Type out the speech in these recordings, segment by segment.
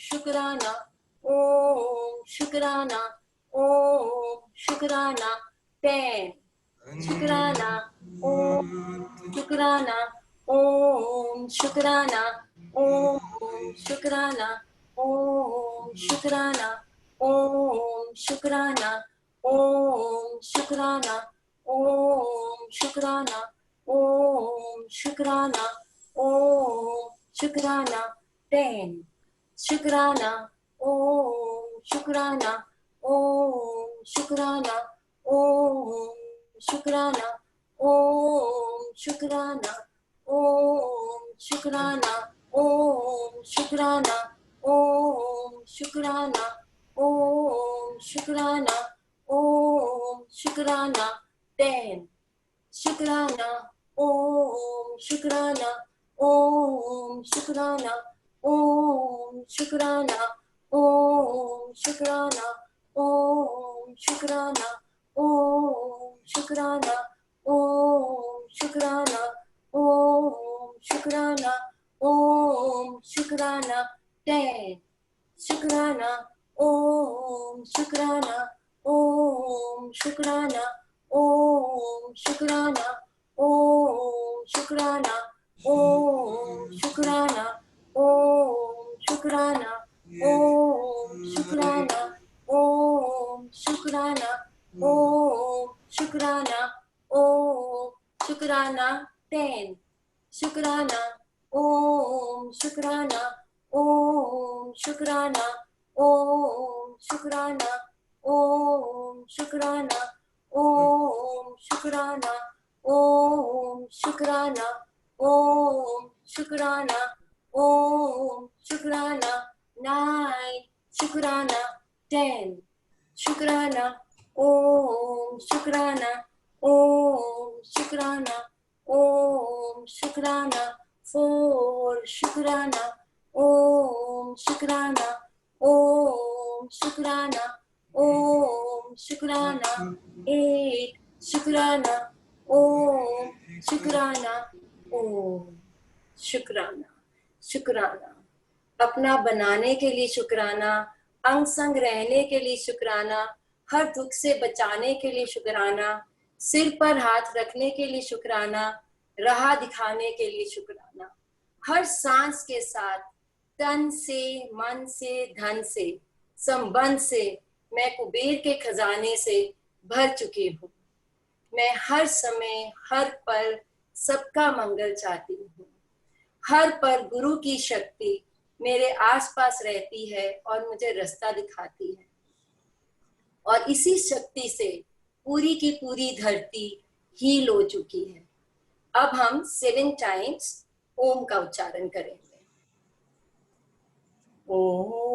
शुक्राना, ओम शुक्राना, ओम शुक्राना। 10 शुक्राना, ओम शुक्राना, ओम शुक्राना, ओम शुक्राना, ओम शुक्राना, ओम शुक्राना, ओम शुक्राना, ओम शुक्राना, ओम शुक्राना, ओम शुक्राना। 10 शुक्राना, ओम शुक्राना, ओम शुक्राना, ओम शुक्राना, ओम शुक्राना, ओम शुक्राना, ओम शुक्राना, ओम शुक्राना, ओम शुक्राना, ओम शुक्राना। 10 शुक्राना, ओम शुक्राना, ओम शुक्राना, ओम शुक्राना, ओम शुक्राना, ओम शुक्राना, ओम शुक्राना, ओम शुक्राना, ओम शुक्राना, ओम शुक्राना। 10 शुक्राना, ओम शुक्राना, ओम शुक्राना, ओम शुक्राना, ओम शुक्राना, ओम शुक्राना, ओम शुक्राना, ओम शुक्राना, ओम शुक्राना, ओम शुक्राना, ओम शुक्राना। 10 शुक्राना, ओम शुक्राना, ओम शुक्राना, ओम शुक्राना, ओम शुक्राना, ओम शुक्राना, ओम शुक्राना, ओम शुक्राना, ओम शुक्राना। 9 शुक्राना, 10 शुक्राना, ओम शुक्राना, ओम शुक्राना, ओम शुक्राना। 4 शुक्राना, ओम शुक्राना, ओम शुक्राना, ओम शुक्राना। 8 शुक्राना, ओम शुक्राना, ओम शुक्राना, शुक्राना। अपना बनाने के लिए शुक्राना, अंग संग रहने के लिए शुक्राना, हर दुख से बचाने के लिए शुक्राना, सिर पर हाथ रखने के लिए शुक्राना, राह दिखाने के लिए शुक्राना। हर सांस के साथ तन से, मन से, धन से, संबंध से मैं कुबेर के खजाने से भर चुकी हूँ। मैं हर समय, हर पल सबका मंगल चाहती हूँ। हर पल गुरु की शक्ति मेरे आसपास रहती है और मुझे रास्ता दिखाती है, और इसी शक्ति से पूरी की पूरी धरती हील हो चुकी है। अब हम 7 टाइम्स ओम का उच्चारण करेंगे। ओम।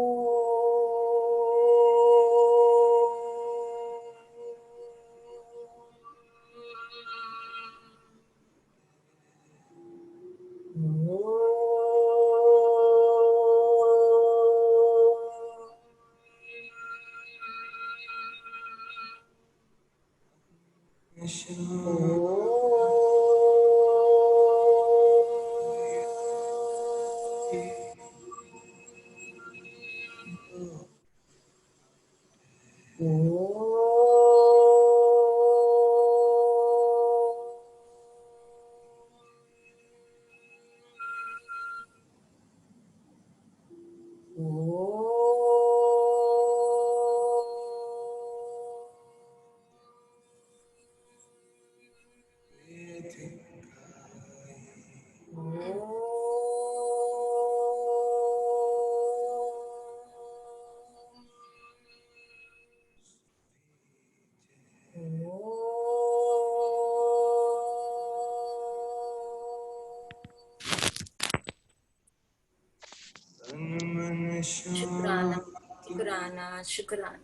शुक्राना, शुक्राना, शुक्राना।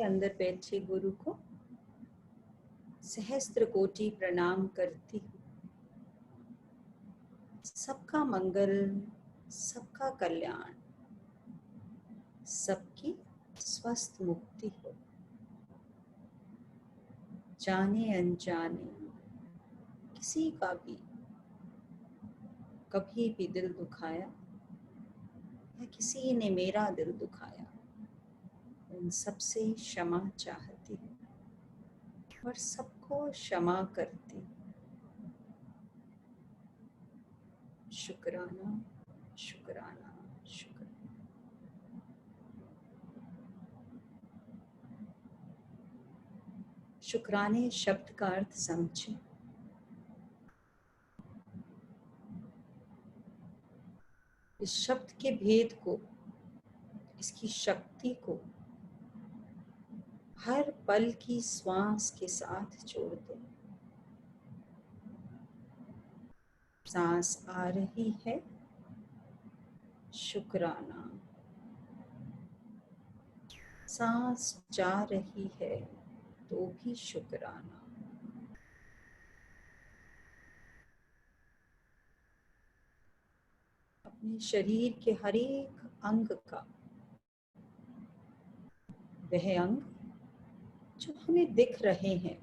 अंदर बैठे गुरु को सहस्त्र कोटि प्रणाम करती हूँ। सबका मंगल, सबका कल्याण, सबकी स्वस्थ मुक्ति हो। जाने अनजाने किसी का भी कभी भी दिल दुखाया या किसी ने मेरा दिल दुखाया, उन सबसे क्षमा चाहती हूँ और सबको क्षमा करती हूँ। शुक्राना, शुक्राना, शुक्राना। शुक्राने शब्द का अर्थ समझें। इस शब्द के भेद को, इसकी शक्ति को हर पल की श्वास के साथ जोड़ दो। सांस आ रही है, शुक्राना। सांस जा रही है तो भी शुक्राना। अपने शरीर के हर एक अंग का, वह अंग जो हमें दिख रहे हैं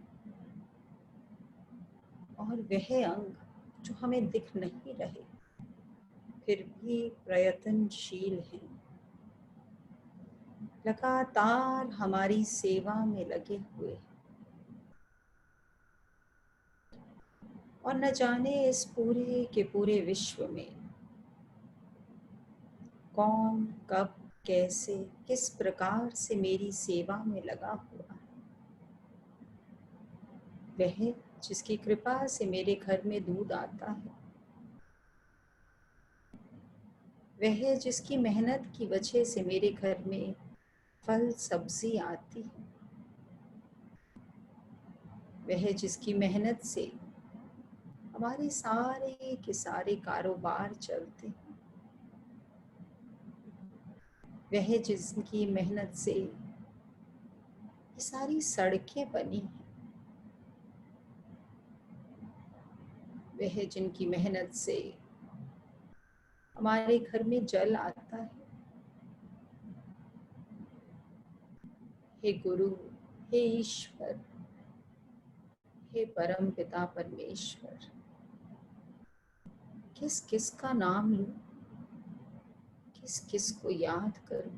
और वह अंग जो हमें दिख नहीं रहे, फिर भी प्रयत्नशील हैं, लगातार हमारी सेवा में लगे हुए हैं। और न जाने इस पूरे के पूरे विश्व में कौन, कब, कैसे, किस प्रकार से मेरी सेवा में लगा हुआ है। वह जिसकी कृपा से मेरे घर में दूध आता है, वह जिसकी मेहनत की वजह से मेरे घर में फल सब्जी आती है, वह जिसकी मेहनत से हमारे सारे के सारे कारोबार चलते हैं, वह जिसकी मेहनत से ये सारी सड़कें बनी हैं, वह जिनकी मेहनत से हमारे घर में जल आता है। हे गुरु, हे ईश्वर, हे परम पिता परमेश्वर, किस किस का नाम लूं, किस किस को याद करूं।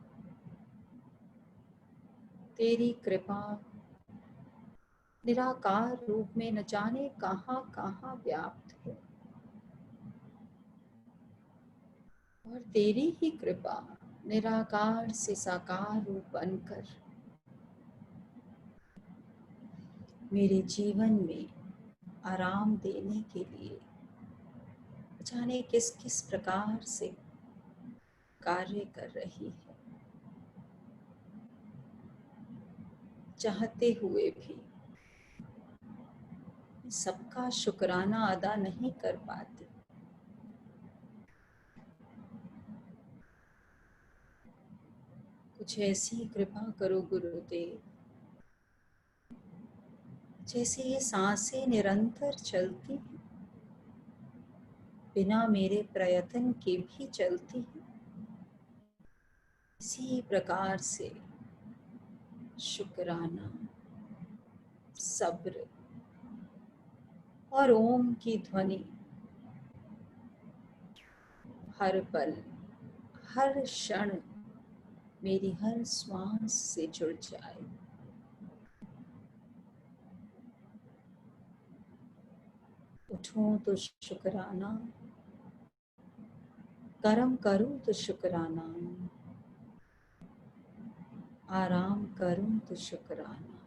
तेरी कृपा निराकार रूप में न जाने कहां कहां व्याप्त है, और तेरी ही कृपा निराकार से साकार रूप बनकर मेरे जीवन में आराम देने के लिए जाने किस किस प्रकार से कार्य कर रही है। चाहते हुए भी सबका शुक्राना अदा नहीं कर पाती। कुछ ऐसी कृपा करो गुरुदेव, जैसे ये सांसें निरंतर चलती हैं, बिना मेरे प्रयत्न के भी चलती हैं, इसी प्रकार से शुक्राना, सब्र और ओम की ध्वनि हर पल, हर क्षण मेरी हर श्वास से जुड़ जाए। उठूं तो शुक्राना, कर्म करूं तो शुक्राना, आराम करूं तो शुक्राना।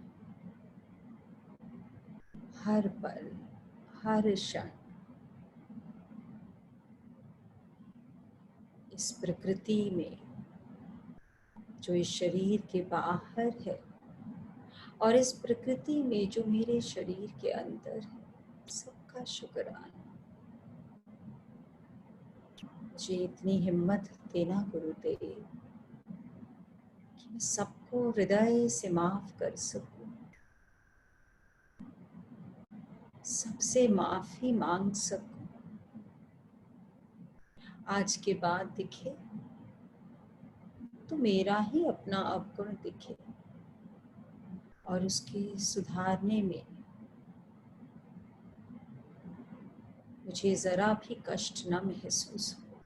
हर पल, हर क्षण इस प्रकृति में जो इस शरीर के बाहर है और इस प्रकृति में जो मेरे शरीर के अंदर है, सबका शुक्राना। मुझे इतनी हिम्मत देना गुरुदेव कि मैं सबको हृदय से माफ कर सकूं, सबसे माफी मांग सकूं। आज के बाद दिखे तो मेरा ही अपना अवगुण दिखे और उसके सुधारने में मुझे जरा भी कष्ट न महसूस हो।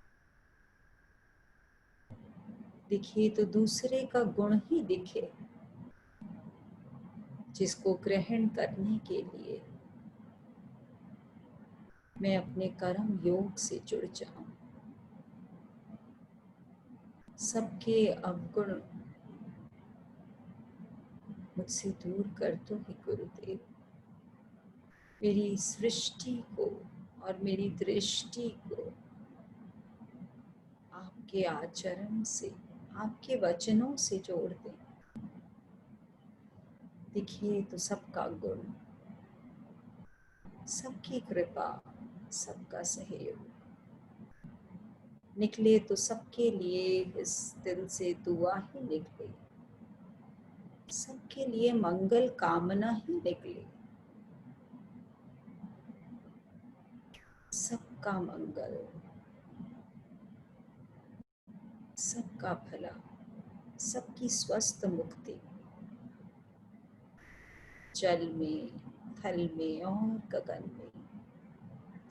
दिखे तो दूसरे का गुण ही दिखे, जिसको ग्रहण करने के लिए मैं अपने कर्म योग से जुड़ जाऊं। सबके अवगुण मुझसे दूर कर दो हे गुरुदेव। मेरी सृष्टि को और मेरी दृष्टि को आपके आचरण से, आपके वचनों से जोड़ दें। दिखिए तो सबका गुण, सबकी कृपा, सबका सहयोग, निकले तो सबके लिए इस दिल से दुआ ही निकले, सबके लिए मंगल कामना ही निकले। सबका मंगल, सबका भला, सबकी स्वस्थ मुक्ति, जल में, थल में और गगन में,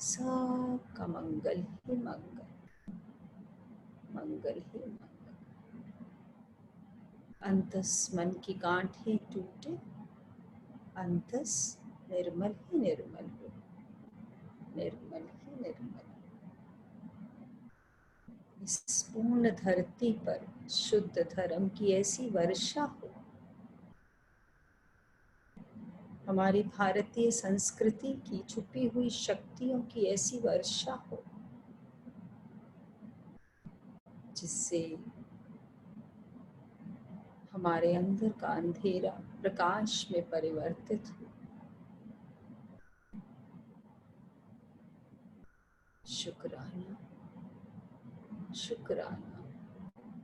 सबका मंगल ही मंगल, मंगल ही मंगल। अंतस मन की गांठें टूटे, अंतस निर्मल ही निर्मल हो, निर्मल ही निर्मल। इस पूर्ण धरती पर शुद्ध धर्म की ऐसी वर्षा हो, हमारी भारतीय संस्कृति की छुपी हुई शक्तियों की ऐसी वर्षा हो, जिससे हमारे अंदर का अंधेरा प्रकाश में परिवर्तित हो। शुक्राना, शुक्राना,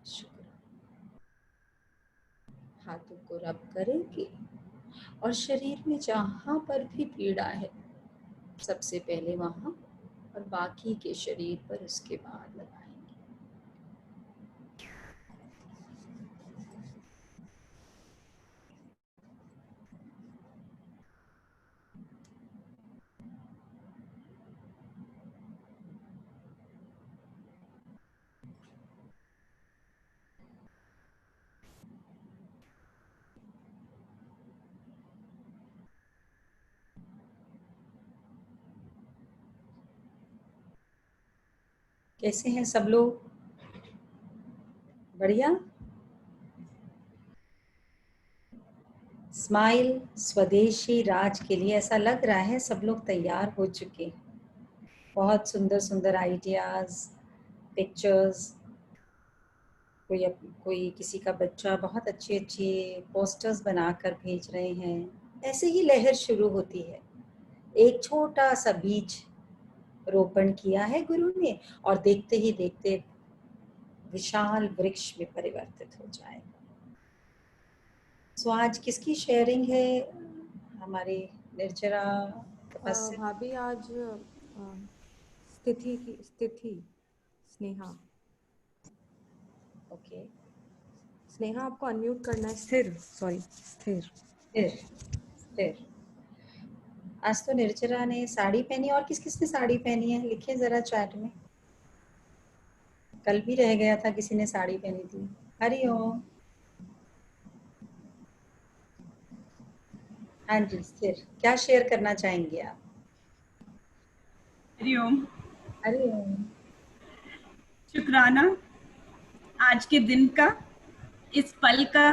शुक्राना। हाथों को रब करेंगे और शरीर में जहां पर भी पीड़ा है सबसे पहले वहां और बाकी के शरीर पर उसके बाद लगाएंगे। कैसे हैं सब लोग? बढ़िया। स्माइल स्वदेशी राज के लिए ऐसा लग रहा है सब लोग तैयार हो चुके। बहुत सुंदर सुंदर आइडियाज, पिक्चर्स, कोई किसी का बच्चा बहुत अच्छे अच्छे पोस्टर्स बनाकर भेज रहे हैं। ऐसे ही लहर शुरू होती है। एक छोटा सा बीज रोपण किया है गुरु ने और देखते ही देखते विशाल वृक्ष में परिवर्तित हो जाएगा। सो आज किसकी शेयरिंग है? हमारे निर्जरा भाभी आज स्थिति स्नेहा। ओके, स्नेहा आपको अनम्यूट करना है। स्थिर स्थिर। आज तो निर्जरा ने साड़ी पहनी, और किस किस ने साड़ी पहनी है लिखिए जरा चैट में। कल भी रह गया था किसी ने साड़ी पहनी थी। हरिओम। हाँ जी स्थिर, क्या शेयर करना चाहेंगे आप? हरिओम। हरिओम। शुक्राना आज के दिन का, इस पल का,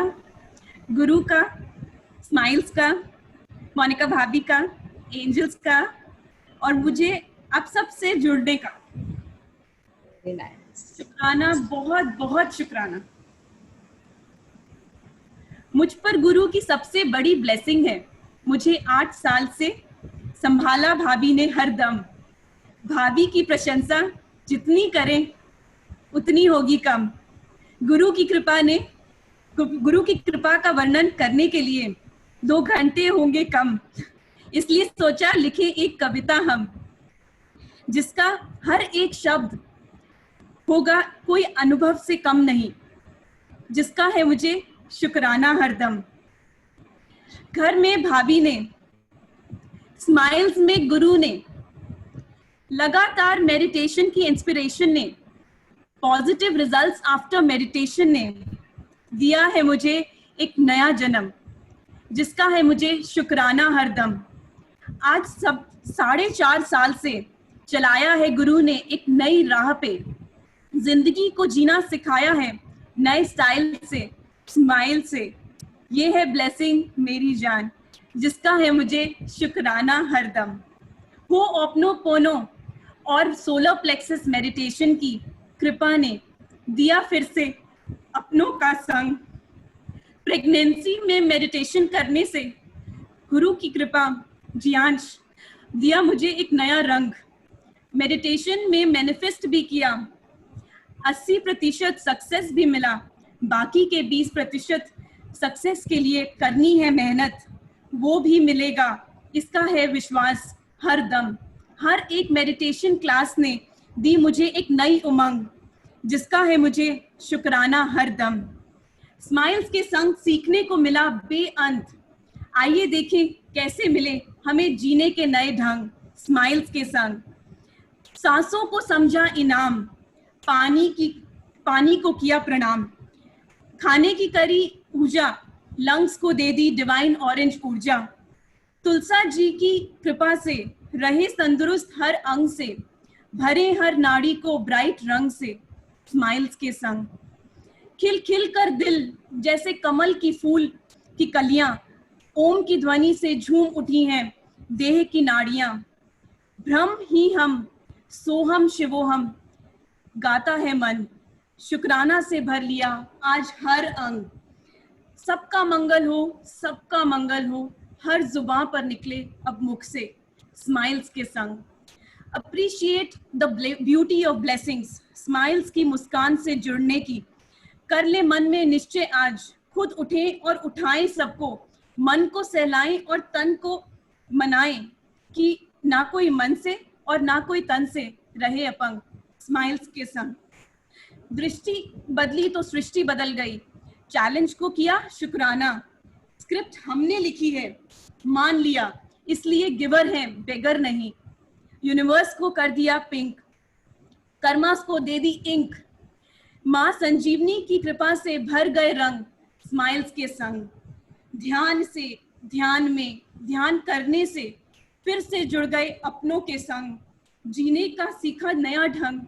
गुरु का, स्माइल्स का, मोनिका भाभी का, एंजल्स का और मुझे आप सबसे जुड़ने का। शुक्राना, बहुत बहुत शुक्राना। मुझ पर गुरु की सबसे बड़ी ब्लेसिंग है। मुझे 8 साल से संभाला भाभी ने हर दम। भाभी की प्रशंसा जितनी करें उतनी होगी कम। गुरु की कृपा ने गुरु की कृपा का वर्णन करने के लिए 2 घंटे होंगे कम, इसलिए सोचा लिखे एक कविता हम, जिसका हर एक शब्द होगा कोई अनुभव से कम नहीं, जिसका है मुझे शुक्राना हरदम। घर में भाभी ने, स्माइल्स में गुरु ने, लगातार मेडिटेशन की इंस्पिरेशन ने, पॉजिटिव रिजल्ट्स आफ्टर मेडिटेशन ने दिया है मुझे एक नया जन्म, जिसका है मुझे शुक्राना हरदम। आज सब 4.5 साल से चलाया है गुरु ने एक नई राह पे, जिंदगी को जीना सिखाया है नए स्टाइल से, स्माइल से। ये है ब्लेसिंग मेरी जान, जिसका है मुझे शुक्राना हरदम। हो अपनो पोनो और सोलर प्लेक्सस मेडिटेशन की कृपा ने दिया फिर से अपनों का संग। प्रेगनेंसी में मेडिटेशन करने से गुरु की कृपा जियांश दिया मुझे एक नया रंग। मेडिटेशन में मैनिफेस्ट भी किया, 80% सक्सेस भी मिला, बाकी के 20% सक्सेस के लिए करनी है मेहनत, वो भी मिलेगा, इसका है विश्वास हर दम। हर एक मेडिटेशन क्लास ने दी मुझे एक नई उमंग, जिसका है मुझे शुक्राना हर दम। स्माइल्स के संग सीखने को मिला बेअंत, आइए देखें कैसे मिले हमें जीने के नए ढंग। स्माइल्स के संग सांसों को समझा इनाम, पानी को किया प्रणाम, खाने की करी ऊर्जा, लंग्स को दे दी डिवाइन ऑरेंज ऊर्जा। तुलसा जी की कृपा से रहे तंदुरुस्त हर अंग से, भरे हर नाड़ी को ब्राइट रंग से। स्माइल्स के संग खिल खिल कर दिल जैसे कमल की फूल की कलियां, ओम की ध्वनि से झूम उठी हैं देह की नाड़ियां। ब्रह्म ही हम सोहम शिवोहम गाता है मन, शुक्राना से भर लिया आज हर अंग। सबका मंगल हो, सबका मंगल हो, हर जुबान पर निकले अब मुख से। स्माइल्स के संग appreciate the beauty of blessings, smiles की मुस्कान से जुड़ने की कर ले मन में निश्चय आज, खुद उठें और उठाएं सबको, मन को सहलाएं और तन को मनाएं, कि ना कोई मन से और ना कोई तन से रहे अपंग। स्माइल्स के संग दृष्टि बदली तो सृष्टि बदल गई, चैलेंज को किया शुक्राना, स्क्रिप्ट हमने लिखी है मान लिया, इसलिए गिवर है बेगर नहीं। यूनिवर्स को कर दिया पिंक, कर्मास को दे दी इंक, माँ संजीवनी की कृपा से भर गए रंग। स्माइल्स के संग ध्यान से, ध्यान में, ध्यान करने से फिर से जुड़ गए अपनों के संग, जीने का सीखा नया ढंग।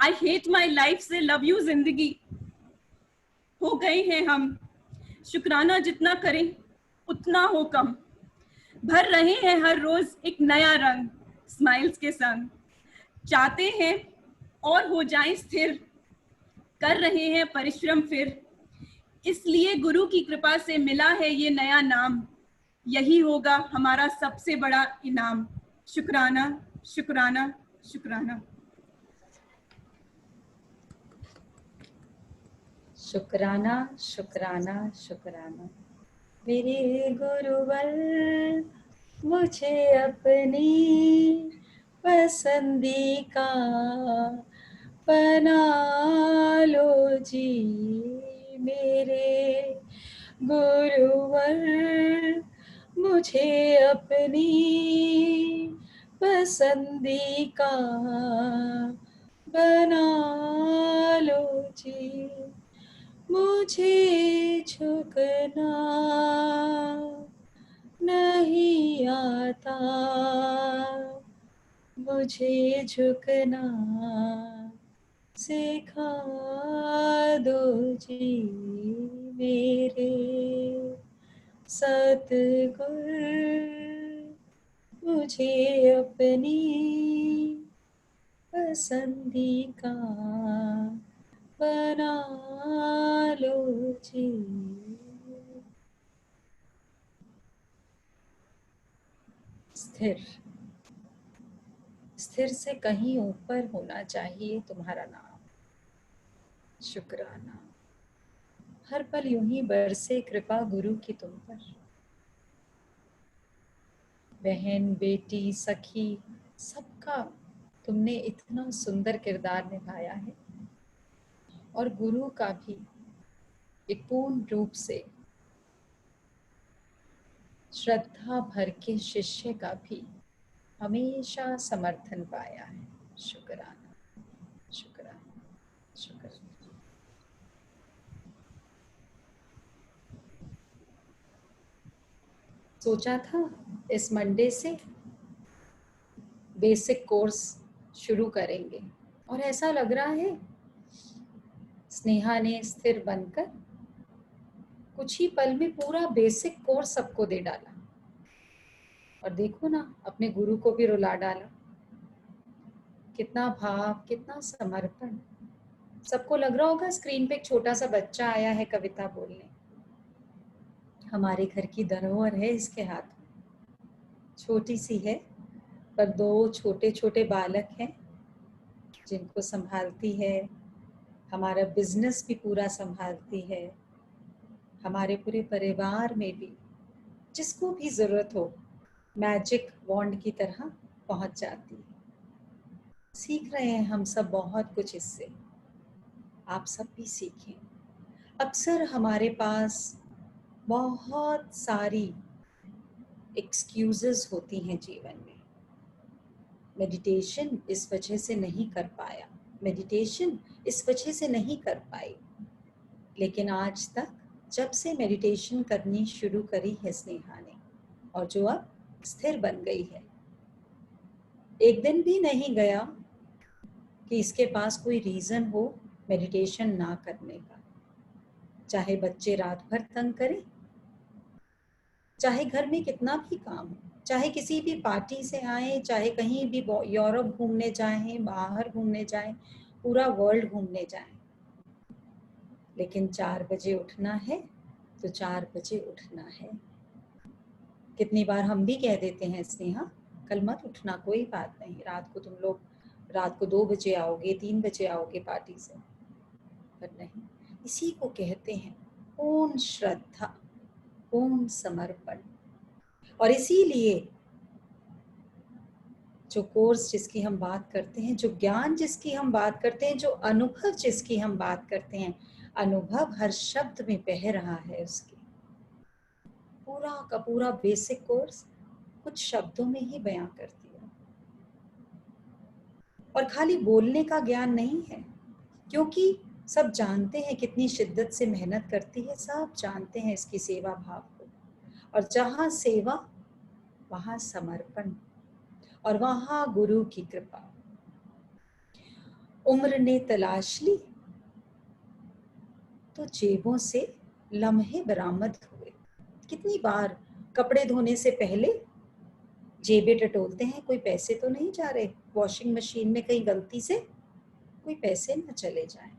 आई हेट माई लाइफ से लव यू जिंदगी हो गए हैं हम, शुक्राना जितना करें उतना हो कम, भर रहे हैं हर रोज एक नया रंग। स्माइल्स के संग चाहते हैं और हो जाएं स्थिर, कर रहे हैं परिश्रम फिर, इसलिए गुरु की कृपा से मिला है ये नया नाम, यही होगा हमारा सबसे बड़ा इनाम। शुक्राना, शुक्राना, शुक्राना। शुक्राना, शुक्राना, शुक्राना। मेरे गुरुवर मुझे अपनी पसंदी का बना लो जी, मेरे गुरुवर मुझे अपनी पसंदी का बना लो जी। मुझे झुकना नहीं आता, मुझे झुकना सिखा दो जी, मेरे सतगुर मुझे अपनी पसंदी का बना लो जी। स्थिर, स्थिर से कहीं ऊपर होना चाहिए तुम्हारा नाम। शुक्राना हर पल यूं ही बरसे कृपा गुरु की तुम पर। बहन, बेटी, सखी, सबका तुमने इतना सुंदर किरदार निभाया है। और गुरु का भी एक पूर्ण रूप से श्रद्धा भर के शिष्य का भी हमेशा समर्थन पाया है। शुक्राना, शुक्राना, शुक्राना। सोचा था इस मंडे से बेसिक कोर्स शुरू करेंगे और ऐसा लग रहा है स्नेहा ने स्थिर बनकर कुछ ही पल में पूरा बेसिक कोर्स सबको दे डाला। और देखो ना, अपने गुरु को भी रुला डाला। कितना भाव, कितना समर्पण। सबको लग रहा होगा स्क्रीन पे एक छोटा सा बच्चा आया है कविता बोलने। हमारे घर की धरोहर है इसके हाथ में, छोटी सी है पर दो छोटे छोटे बालक हैं जिनको संभालती है। हमारा बिजनेस भी पूरा संभालती है। हमारे पूरे परिवार में भी जिसको भी जरूरत हो मैजिक वॉन्ड की तरह पहुंच जाती है। सीख रहे हैं हम सब बहुत कुछ इससे। आप सब भी सीखें। अक्सर हमारे पास बहुत सारी एक्सक्यूजेस होती हैं जीवन में। मेडिटेशन इस वजह से नहीं कर पाया, मेडिटेशन इस वजह से नहीं कर पाई। लेकिन आज तक जब से मेडिटेशन करनी शुरू करी है स्नेहा ने, और जो अब स्थिर बन गई है, एक दिन भी नहीं गया कि इसके पास कोई रीजन हो मेडिटेशन ना करने का। चाहे बच्चे रात भर तंग करें, चाहे घर में कितना भी काम हो, चाहे किसी भी पार्टी से आए, चाहे कहीं भी यूरोप घूमने जाएं, बाहर घूमने जाएं, पूरा वर्ल्ड घूमने जाएं, लेकिन 4 बजे उठना है तो 4 बजे उठना है। कितनी बार हम भी कह देते हैं स्नेहा कल मत उठना, कोई बात नहीं, रात को तुम लोग रात को 2 बजे आओगे, 3 बजे आओगे पार्टी से। पर नहीं, इसी को कहते हैं पूर्ण श्रद्धा, पूर्ण समर्पण। और इसीलिए जो कोर्स जिसकी हम बात करते हैं, जो ज्ञान जिसकी हम बात करते हैं, जो अनुभव जिसकी हम बात करते हैं, अनुभव हर शब्द में बह रहा है उसके। पूरा का पूरा बेसिक कोर्स कुछ शब्दों में ही बयां कर दिया। और खाली बोलने का ज्ञान नहीं है, क्योंकि सब जानते हैं कितनी शिद्दत से मेहनत करती है, सब जानते हैं इसकी सेवा भाव को। और जहाँ सेवा वहाँ समर्पण, और वहाँ गुरु की कृपा। उम्र ने तलाश ली तो जेबों से लम्हे बरामद हुए। कितनी बार कपड़े धोने से पहले जेबें टटोलते हैं, कोई पैसे तो नहीं जा रहे वॉशिंग मशीन में, कहीं गलती से कोई पैसे न चले जाएं।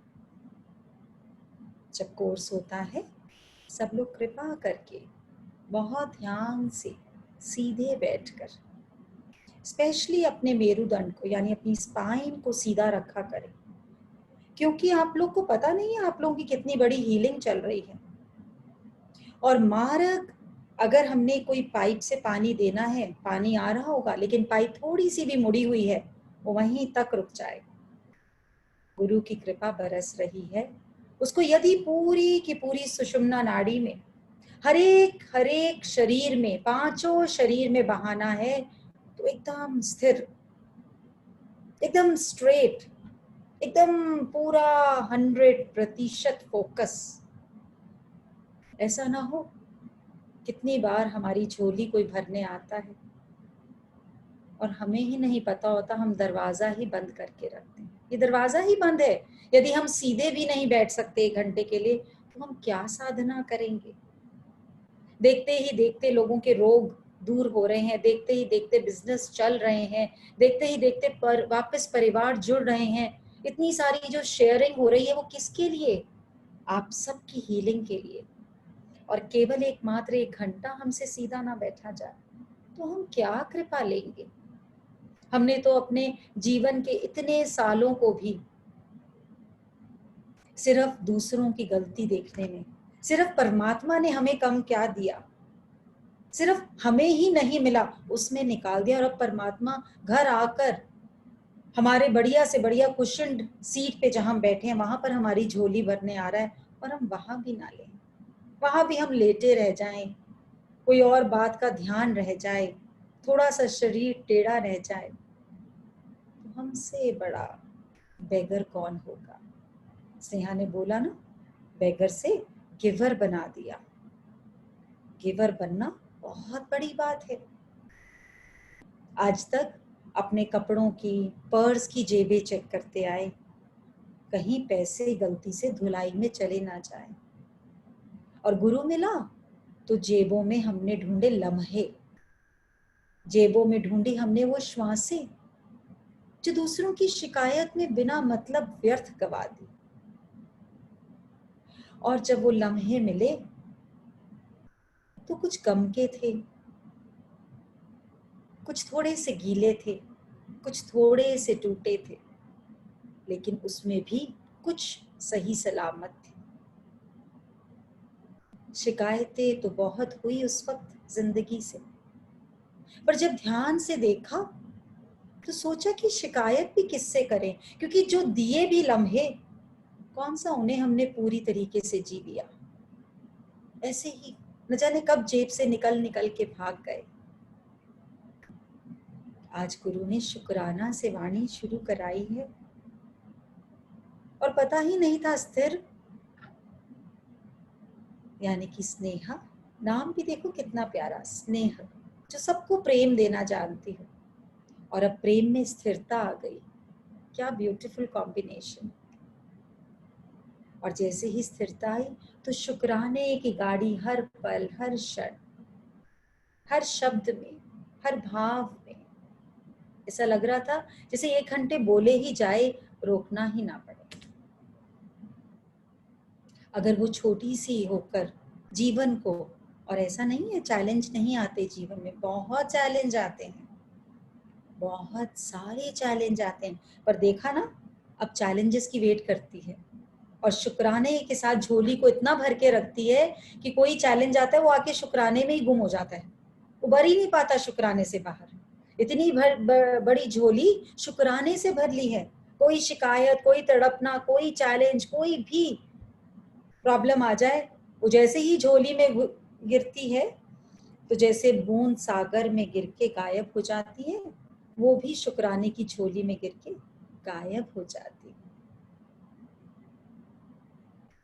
जब कोर्स होता है सब लोग कृपा करके बहुत ध्यान से सीधे बैठकर, स्पेशली अपने मेरुदंड को यानी अपनी स्पाइन को सीधा रखा करें, क्योंकि आप लोग को पता नहीं है आप लोगों की कितनी बड़ी हीलिंग चल रही है। और मार्ग, अगर हमने कोई पाइप से पानी देना है, पानी आ रहा होगा लेकिन पाइप थोड़ी सी भी मुड़ी हुई है, वो वहीं तक रुक जाएगा। गुरु की कृपा बरस रही है, उसको यदि पूरी की पूरी सुषुम्ना नाड़ी में, हर एक शरीर में, 5 शरीर में बहाना है, तो एकदम स्थिर, एकदम स्ट्रेट, एकदम पूरा 100% फोकस। ऐसा ना हो कितनी बार हमारी झोली कोई भरने आता है और हमें ही नहीं पता होता, हम दरवाजा ही बंद करके रखते हैं। ये दरवाजा ही बंद है। यदि हम सीधे भी नहीं बैठ सकते 1 घंटे के लिए, तो हम क्या साधना करेंगे? देखते ही देखते लोगों के रोग दूर हो रहे हैं, देखते ही देखते बिजनेस चल रहे हैं, देखते ही देखते वापस परिवार जुड़ रहे हैं। इतनी सारी जो शेयरिंग हो रही है वो किसके लिए? आप सबकी हीलिंग के लिए। और केवल एकमात्र 1 घंटा हमसे सीधा ना बैठा जाए तो हम क्या कृपा लेंगे? हमने तो अपने जीवन के इतने सालों को भी सिर्फ दूसरों की गलती देखने में सिर्फ परमात्मा ने हमें कम क्या दिया, सिर्फ हमें ही नहीं मिला, उसमें निकाल दिया। और अब परमात्मा घर आकर हमारे बढ़िया से बढ़िया कुशन सीट पे जहां हम बैठे हैं वहां पर हमारी झोली भरने आ रहा है, और हम वहां भी ना लें, वहां भी हम लेटे रह जाएं, कोई और बात का ध्यान रह जाए, थोड़ा सा शरीर टेढ़ा रह जाए, तो हमसे बड़ा बेगर कौन होगा। स्नेहा ने बोला ना, बेगर से गिवर बना दिया। गिवर बनना बहुत बड़ी बात है। आज तक अपने कपड़ों की, पर्स की जेबें चेक करते आए, कहीं पैसे गलती से धुलाई में चले ना जाए। और गुरु मिला तो जेबों में हमने ढूंढे लम्हे, जेबों में ढूंढी हमने वो श्वासें जो दूसरों की शिकायत में बिना मतलब व्यर्थ गवा दी। और जब वो लम्हे मिले तो कुछ गम के थे, कुछ थोड़े से गीले थे, कुछ थोड़े से टूटे थे, लेकिन उसमें भी कुछ सही सलामत थे। शिकायतें तो बहुत हुई उस वक्त जिंदगी से, पर जब ध्यान से देखा तो सोचा कि शिकायत भी किससे करें, क्योंकि जो दिए भी लम्हे, कौन सा उन्हें हमने पूरी तरीके से जी लिया। ऐसे ही न जाने कब जेब से निकल निकल के भाग गए। आज गुरु ने शुक्राना से वाणी शुरू कराई है, और पता ही नहीं था स्थिर यानी कि स्नेहा, नाम भी देखो कितना प्यारा, स्नेह, जो सबको प्रेम देना जानती हो, और अब प्रेम में स्थिरता आ गई। क्या ब्यूटीफुल कॉम्बिनेशन। और जैसे ही स्थिरता आई तो शुक्राने की गाड़ी हर पल, हर क्षण, हर शब्द में, हर भाव में ऐसा लग रहा था जैसे 1 घंटे बोले ही जाए, रोकना ही ना पड़े। अगर वो छोटी सी होकर जीवन को, और ऐसा नहीं है चैलेंज नहीं आते जीवन में, बहुत चैलेंज आते हैं, बहुत सारे चैलेंज आते हैं, पर देखा ना अब चैलेंजेस की वेट करती है, और शुक्राने के साथ झोली को इतना भर के रखती है कि कोई चैलेंज आता है वो आके शुक्राने में ही गुम हो जाता है, उबर ही नहीं पाता शुक्राने से बाहर। इतनी बड़ी झोली शुक्राने से भर ली है। कोई शिकायत, कोई तड़पना, कोई चैलेंज, कोई भी प्रॉब्लम आ जाए, वो जैसे ही झोली में गिरती है तो जैसे बूंद सागर में गिर के गायब हो जाती है, वो भी शुक्राने की झोली में गिर के गायब हो जाती है।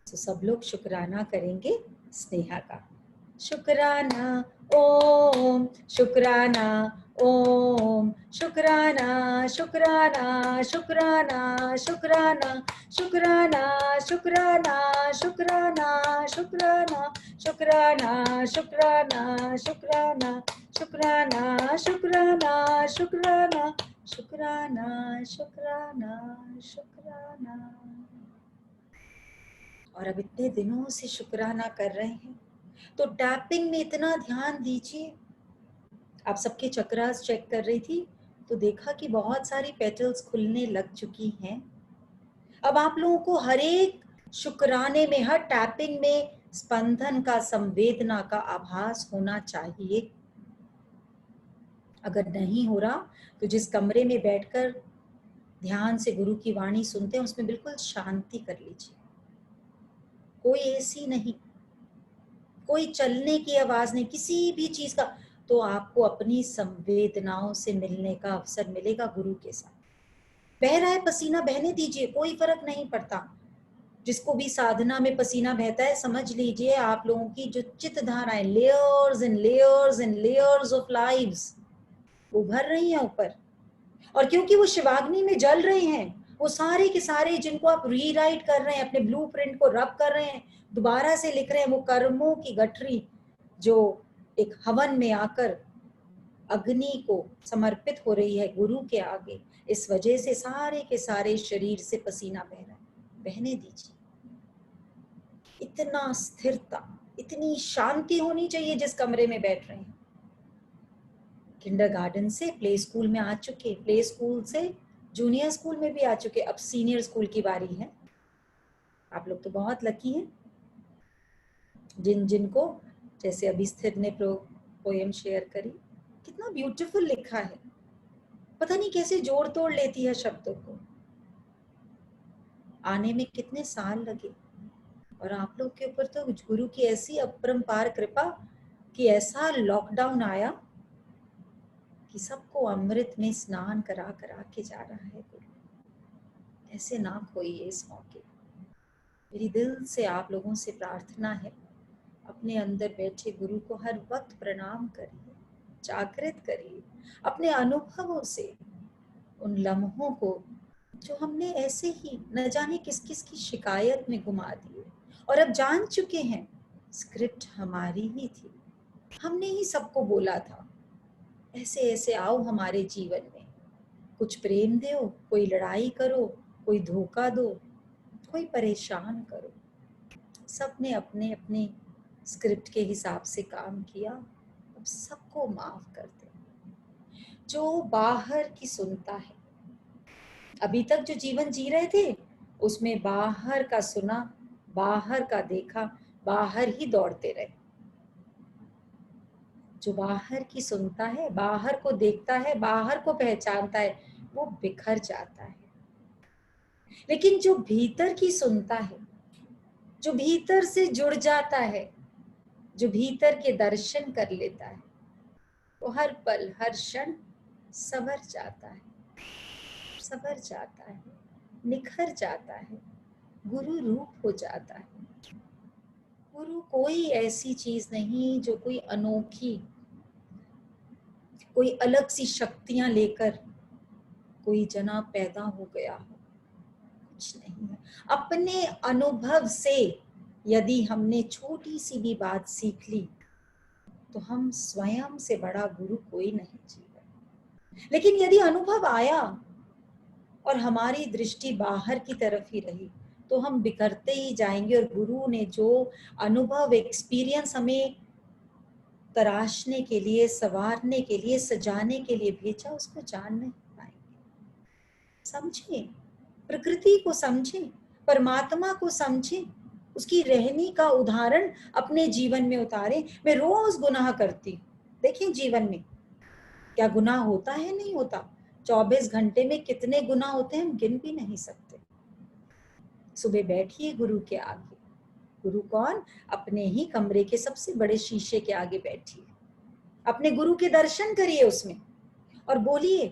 तो सब लोग शुक्राना करेंगे स्नेहा का। शुक्राना ओम, शुक्राना ओम, शुक्राना शुक्राना शुक्राना शुक्राना शुक्राना शुक्राना शुक्राना शुक्राना शुक्राना शुक्राना शुक्राना शुक्राना शुक्राना शुक्राना शुक्राना शुक्राना शुक्राना। और अब इतने दिनों से शुक्राना कर रहे हैं तो टैपिंग में इतना ध्यान दीजिए। आप सबके चक्रास चेक कर रही थी तो देखा कि बहुत सारी पेटल्स खुलने लग चुकी हैं। अब आप लोगों को हर एक शुक्राने में, हर टैपिंग में स्पंदन का, संवेदना का आभास होना चाहिए। अगर नहीं हो रहा तो जिस कमरे में बैठकर ध्यान से गुरु की वाणी सुनते हैं उसमें बिल्कुल शांति कर लीजिए। कोई एसी नहीं, कोई चलने की आवाज नहीं, किसी भी चीज का, तो आपको अपनी संवेदनाओं से मिलने का अवसर मिलेगा गुरु के साथ। बह रहा है पसीना, बहने दीजिए, कोई फर्क नहीं पड़ता। जिसको भी साधना में पसीना बहता है, समझ लीजिए आप लोगों की जो चित्त धाराएं, layers and layers and layers of lives उभर रही हैं ऊपर। और क्योंकि वो शिवाग्नि में जल रहे हैं, वो सारे के सारे जिनको आप रीराइट कर रहे हैं, अपने ब्लूप्रिंट को रब कर रहे हैं, दोबारा से लिख रहे हैं, वो कर्मों की गठरी जो एक हवन में आकर अग्नि को समर्पित हो रही है गुरु के आगे, इस वजह से सारे के सारे शरीर से पसीना बह रहा है। बहने दीजिए। इतना स्थिरता, इतनी शांति होनी चाहिए जिस कमरे में बैठ रहे हैं। किंडरगार्टन से प्ले स्कूल में आ चुके, प्ले स्कूल से जूनियर स्कूल में भी आ चुके, अब सीनियर स्कूल की बारी है। आप लोग तो बहुत लकी हैं। जिन जिनको, जैसे अभी स्थिर ने पोयम शेयर करी, कितना ब्यूटीफुल लिखा है, पता नहीं कैसे जोड़ तोड़ लेती है शब्दों को, आने में कितने साल लगे। और आप लोग के ऊपर तो गुरु की ऐसी अपरंपार कृपा कि ऐसा लॉकडाउन आया कि सबको अमृत में स्नान करा करा के जा रहा है गुरु। ऐसे ना खोइए इस मौके। मेरी दिल से आप लोगों से प्रार्थना है, अपने अंदर बैठे गुरु को हर वक्त प्रणाम करिए, जागृत करिए अपने अनुभवों से उन लम्हों को जो हमने ऐसे ही न जाने किस किस की शिकायत में गुमा दिए, और अब जान चुके हैं स्क्रिप्ट हमारी ही थी, हमने ही सबको बोला था ऐसे ऐसे आओ हमारे जीवन में, कुछ प्रेम दो, कोई लड़ाई करो, कोई धोखा दो, कोई परेशान करो। सबने अपने अपने स्क्रिप्ट के हिसाब से काम किया, अब सबको माफ कर दे। जो बाहर की सुनता है, अभी तक जो जीवन जी रहे थे उसमें बाहर का सुना, बाहर का देखा, बाहर ही दौड़ते रहे। जो बाहर की सुनता है, बाहर को देखता है, बाहर को पहचानता है, वो बिखर जाता है। लेकिन जो भीतर की सुनता है, जो भीतर से जुड़ जाता है, जो भीतर के दर्शन कर लेता है, वो हर पल हर क्षण संवर जाता है, संवर जाता है, निखर जाता है, गुरु रूप हो जाता है। गुरु कोई ऐसी चीज नहीं जो कोई अनोखी, कोई अलग सी शक्तियां लेकर कोई जना पैदा हो गया हो, कुछ नहीं है। अपने अनुभव से यदि हमने छोटी सी भी बात सीख ली तो हम स्वयं से बड़ा गुरु कोई नहीं जीवन। लेकिन यदि अनुभव आया और हमारी दृष्टि बाहर की तरफ ही रही तो हम बिखरते ही जाएंगे, और गुरु ने जो अनुभव एक्सपीरियंस हमें तराशने के लिए, संवारने के लिए, सजाने के लिए भेजा, उसको जान नहीं पाएंगे। समझें प्रकृति को, समझें परमात्मा को, समझें उसकी रहनी का उदाहरण अपने जीवन में उतारें। मैं रोज गुनाह करती हूँ, देखें जीवन में क्या गुनाह होता है, नहीं होता। 24 घंटे में कितने गुनाह होते हैं हम गिन भी नहीं सकते। सुबह बैठिए गुरु के आगे, गुरु कौन, अपने ही कमरे के सबसे बड़े शीशे के आगे बैठिए, अपने गुरु के दर्शन करिए उसमें और बोलिए,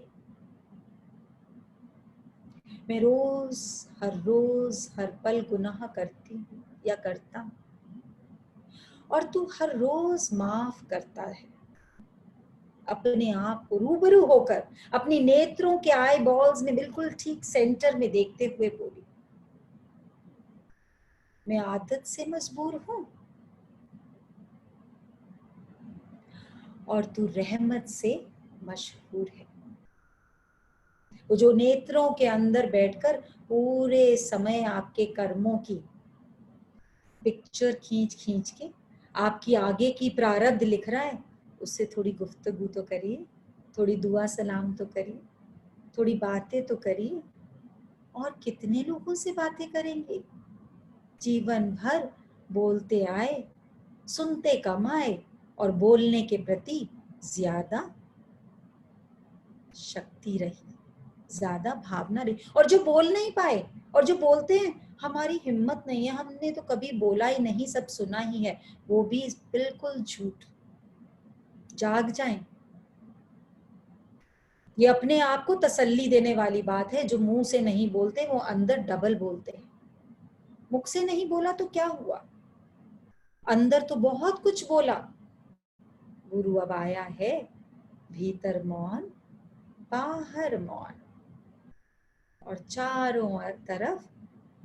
मैं रोज हर पल गुनाह करती हूँ या करता हूँ, और तू हर रोज माफ करता है। अपने आप को रूबरू होकर अपनी नेत्रों के आई बॉल्स में बिल्कुल ठीक सेंटर में देखते हुए बोली, मैं आदत से मजबूर हूं और तू रहमत से मशहूर है। वो जो नेत्रों के अंदर बैठकर पूरे समय आपके कर्मों की पिक्चर खींच खींच के आपकी आगे की प्रारब्ध लिख रहा है, उससे थोड़ी गुफ्तगू तो करिए, थोड़ी दुआ सलाम तो करिए, थोड़ी बातें तो करिए। और कितने लोगों से बातें करेंगे, जीवन भर बोलते आए, सुनते कम आए और बोलने के प्रति ज्यादा शक्ति रही, ज्यादा भावना रही। और जो बोल नहीं पाए और जो बोलते हैं हमारी हिम्मत नहीं है, हमने तो कभी बोला ही नहीं, सब सुना ही है, वो भी बिल्कुल झूठ। जाग जाएं। ये अपने आप को तसल्ली देने वाली बात है। जो मुंह से नहीं बोलते वो अंदर डबल बोलते हैं। मुख से नहीं बोला तो क्या हुआ, अंदर तो बहुत कुछ बोला। गुरु अब आया है, भीतर मौन बाहर मौन, और चारों तरफ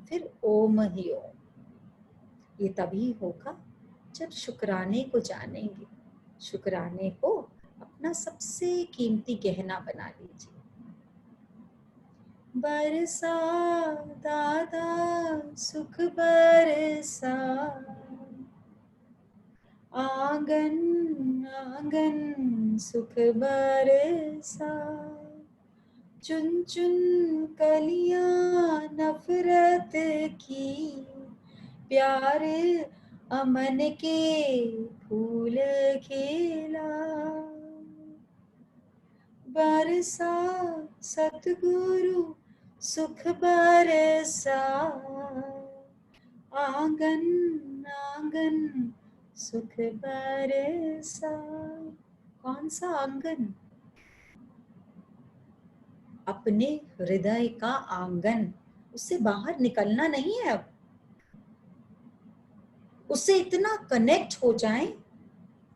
फिर ओम ही ओम। ये तभी होगा जब शुक्राने को जानेंगे। शुक्राने को अपना सबसे कीमती गहना बना लीजिए। बरसा दादा सुख बरसा, आंगन आंगन सुख बरसा, चुन चुन कलियां नफरत की, प्यार अमन के फूल खिला, बरसा सतगुरु सुख बरसा, आंगन आंगन सुख बरसा। कौन सा आंगन? अपने हृदय का आंगन। उससे बाहर निकलना नहीं है अब। उससे इतना कनेक्ट हो जाए,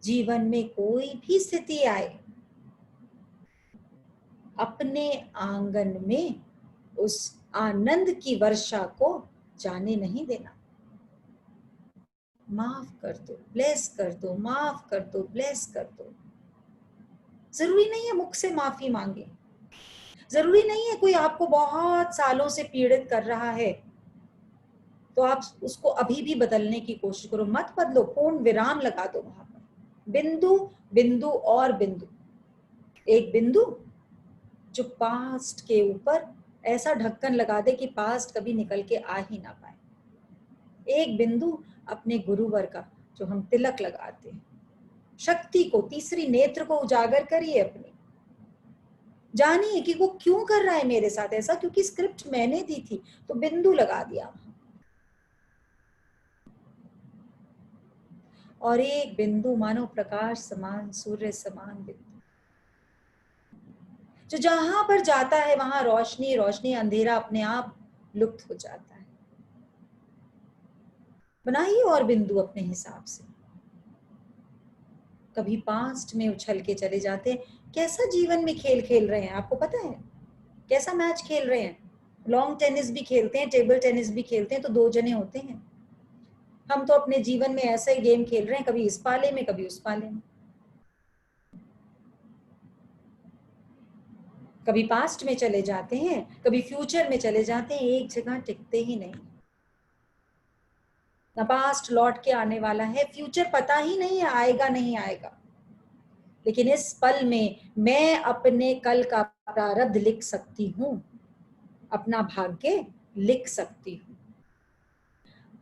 जीवन में कोई भी स्थिति आए, अपने आंगन में उस आनंद की वर्षा को जाने नहीं देना। माफ कर दो, ब्लेस कर दो, माफ कर दो, ब्लेस कर दो। जरूरी नहीं है मुख से माफी मांगे, जरूरी नहीं है कोई आपको बहुत सालों से पीड़ित कर रहा है तो आप उसको अभी भी बदलने की कोशिश करो। मत बदलो, पूर्ण विराम लगा दो वहां पर। बिंदु बिंदु और बिंदु। एक बिंदु जो पास्ट के ऊपर ऐसा ढक्कन लगा दे कि पास्ट कभी निकल के आ ही ना पाए। एक बिंदु अपने गुरुवर का जो हम तिलक लगाते हैं। शक्ति को, तीसरी नेत्र को उजागर करिए अपने। जानिए कि वो क्यों कर रहा है मेरे साथ ऐसा, क्योंकि स्क्रिप्ट मैंने दी थी तो बिंदु लगा दिया। और एक बिंदु मानो प्रकाश समान, सूर्य समान बिंदु, जो जहां पर जाता है वहां रोशनी रोशनी, अंधेरा अपने आप लुप्त हो जाता है। बनाइए और बिंदु अपने हिसाब से। कभी पास्ट में उछल के चले जाते हैं। कैसा जीवन में खेल खेल रहे हैं आपको पता है? कैसा मैच खेल रहे हैं? लॉन्ग टेनिस भी खेलते हैं, टेबल टेनिस भी खेलते हैं, तो दो जने होते हैं। हम तो अपने जीवन में ऐसा ही गेम खेल रहे हैं, कभी इस पाले में कभी उस पाले में। कभी पास्ट में चले जाते हैं, कभी फ्यूचर में चले जाते हैं, एक जगह टिकते ही नहीं। ना पास्ट लौट के आने वाला है, फ्यूचर पता ही नहीं है आएगा नहीं आएगा। लेकिन इस पल में मैं अपने कल का प्रारब्ध लिख सकती हूँ, अपना भाग्य लिख सकती हूँ।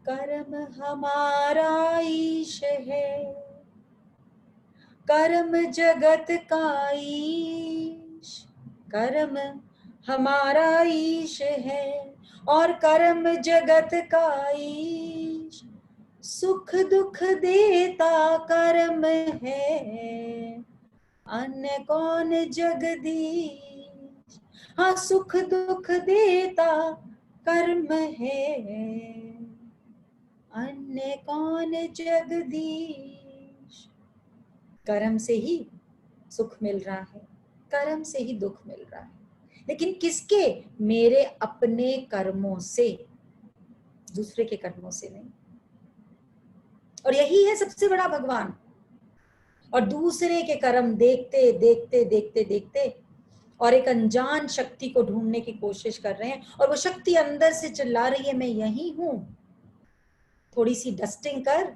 कर्म हमारा ईश है, कर्म जगत का ईश। कर्म हमारा ईश है और कर्म जगत का ईश। सुख दुख देता कर्म है, अन्य कौन जगदीश। हाँ, सुख दुख देता कर्म है, अन्य कौन जगदीश। कर्म से ही सुख मिल रहा है, कर्म से ही दुख मिल रहा है, लेकिन किसके? मेरे अपने कर्मों से, दूसरे के कर्मों से नहीं। और यही है सबसे बड़ा भगवान। और दूसरे के कर्म देखते देखते देखते देखते और एक अनजान शक्ति को ढूंढने की कोशिश कर रहे हैं, और वो शक्ति अंदर से चिल्ला रही है, मैं यही हूं। थोड़ी सी डस्टिंग कर,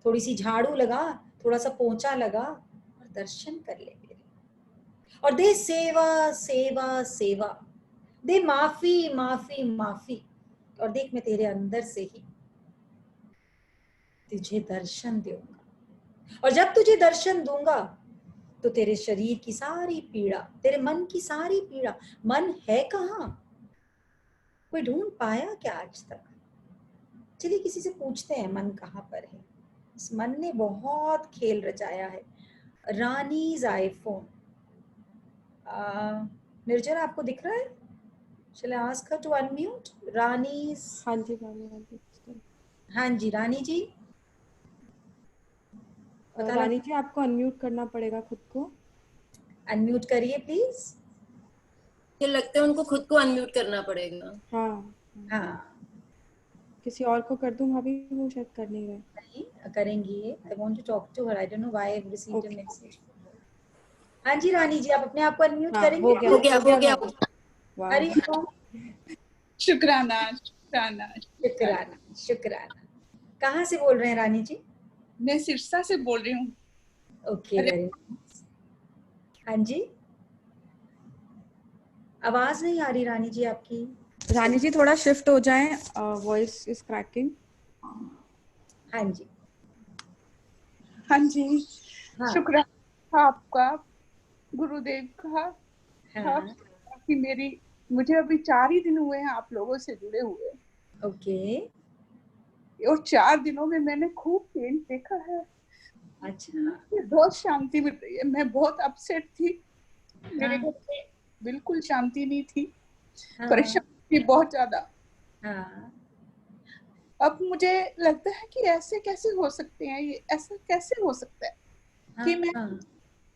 थोड़ी सी झाड़ू लगा, थोड़ा सा पोंछा लगा और दर्शन कर ले मेरे। और दे सेवा सेवा सेवा, दे माफी माफी माफी। और देख, मैं तेरे अंदर से ही तुझे दर्शन दूंगा। और जब तुझे दर्शन दूंगा तो तेरे शरीर की सारी पीड़ा, तेरे मन की सारी पीड़ा, मन है कहाँ? कोई ढूंढ पाया क्या आज तक? चलिए किसी से पूछते हैं मन कहाँ पर है। इस मन ने बहुत खेल रचाया है। रानीज आईफोन, निर्जरा आपको दिख रहा है? Shall I ask her to unmute? Rani's. हाँ जी भाभी, हाँ जी। हाँ जी रानी जी, पता रानी लगा? जी, आपको अनम्यूट करना पड़ेगा खुद को। अनम्यूट करिए प्लीज। मुझे लगता है उनको खुद को अनम्यूट करना पड़ेगा। हाँ, हाँ, किसी और को कर दूं भाभी? वो शायद कर नहीं रहे। नहीं करेंगी ये। I want to talk to her. I don't know why I've received a Okay. message. हाँ जी रानी जी, आप अपने आप को अनम्यूट हाँ, करेंगे? हो गया हो गया भाभी। वाह, हरी ओम। शुक्राना शुक्राना। शुक्राना शुक्राना। कहाँ से बोल रहे हैं रानी जी? मैं सिरसा से बोल रही हूँ। Okay, very nice. हाँ जी, आवाज नहीं आ रही रानी जी आपकी। रानी जी थोड़ा शिफ्ट हो जाएं, वॉइस इज क्रैकिंग। हाँ जी। हाँ जी, हाँ शुक्र आपका, गुरुदेव का। हाँ। आप कि मुझे अभी 4 ही दिन हुए हैं आप लोगों से जुड़े हुए, ओके। और 4 दिनों में मैंने खूब चेंज देखा है। अच्छा। मुझे बहुत शांति मिल रही है। मैं बहुत अपसेट थी, मेरे हाँ घर में बिल्कुल शांति नहीं थी, हाँ परेशानी थी बहुत ज्यादा। हाँ अब मुझे लगता है कि ऐसे कैसे हो सकते हैं, ये ऐसा कैसे हो सकता है कि मैं हाँ।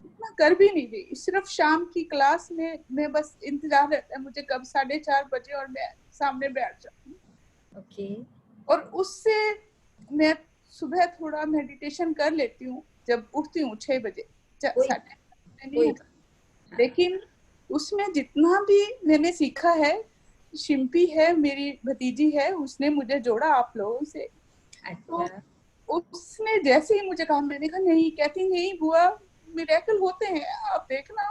इतना कर भी नहीं रही। सिर्फ शाम की क्लास में मैं बस इंतजार रहता है मुझे कब 4:30 बजे और मैं सामने बैठ जाऊँ। ओके। और उससे मैं सुबह थोड़ा मेडिटेशन कर लेती हूँ जब उठती हूँ 6 बजे, कोई 6:30 नहीं कोई उठती। लेकिन उसमें जितना भी मैंने सीखा है, शिम्पी है मेरी भतीजी है, उसने मुझे जोड़ा आप लोगों से। तो अच्छा। उसने जैसे ही मुझे कहा, मैंने कहा नहीं, कहती नहीं बुआ, मिरेकल होते हैं, आप देखना,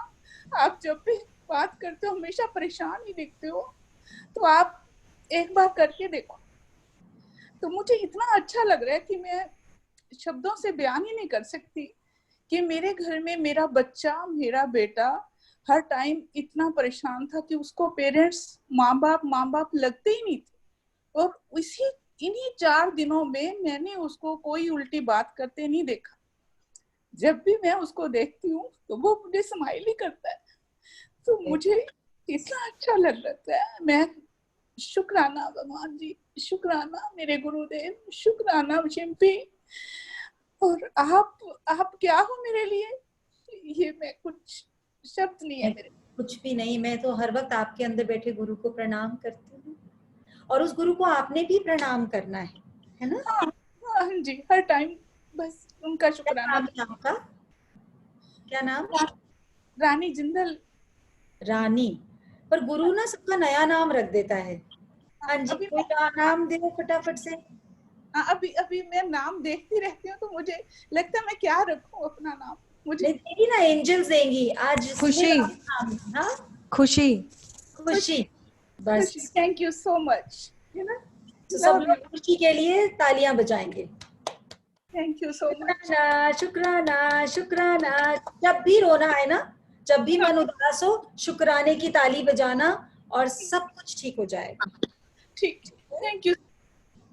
आप जब भी बात करते हो हमेशा परेशान ही दिखते हो, तो आप एक बार करके देखो। तो मुझे इतना अच्छा लग रहा है कि मैं शब्दों से बयान ही नहीं कर सकती कि मेरे घर में मेरा बच्चा, मेरा बेटा हर टाइम इतना परेशान था कि उसको पेरेंट्स, माँ बाप लगते ही नहीं थे। और इन्हीं 4 दिनों में मैंने उसको कोई उल्टी बात करते नहीं देखा। जब भी मैं उसको देखती हूँ तो वो मुझे स्माइल ही करता है। तो मुझे इतना अच्छा लग रहा है। मैं शुक्राना भगवान जी, शुक्राना मेरे गुरुदेव, शुक्राना शिम्पी, और आप क्या हो मेरे लिए, ये मैं कुछ शब्द नहीं है मेरे। कुछ भी नहीं, मैं तो हर वक्त आपके अंदर बैठे गुरु को प्रणाम करती हूँ, और उस गुरु को आपने भी प्रणाम करना है ना? हाँ जी, हर टाइम बस उनका क्या शुक्राना। नाम है आपका? क्या नाम? रानी जिंदल। रानी। पर गुरु ना सबका नया नाम रख देता है। हाँ जी, अभी कोई नाम दे फटाफट से। अभी अभी मैं नाम देखती रहती हूँ तो मुझे लगता है मैं क्या रखूं अपना नाम। मुझे नहीं देगी ना, एंजल्स देंगी आज। खुशी। नाम। हाँ, खुशी। खुशी। बस, खुशी, थैंक यू सो मच, है ना? तो सब लव यू, लोग खुशी के लिए तालियां बजाएंगे। Thank you so much. शुक्राना शुक्राना शुक्राना। जब भी रोना है ना, जब भी मन उदास हो, शुक्राने की ताली बजाना और सब कुछ ठीक हो जाएगा। ठीक, थैंक यू,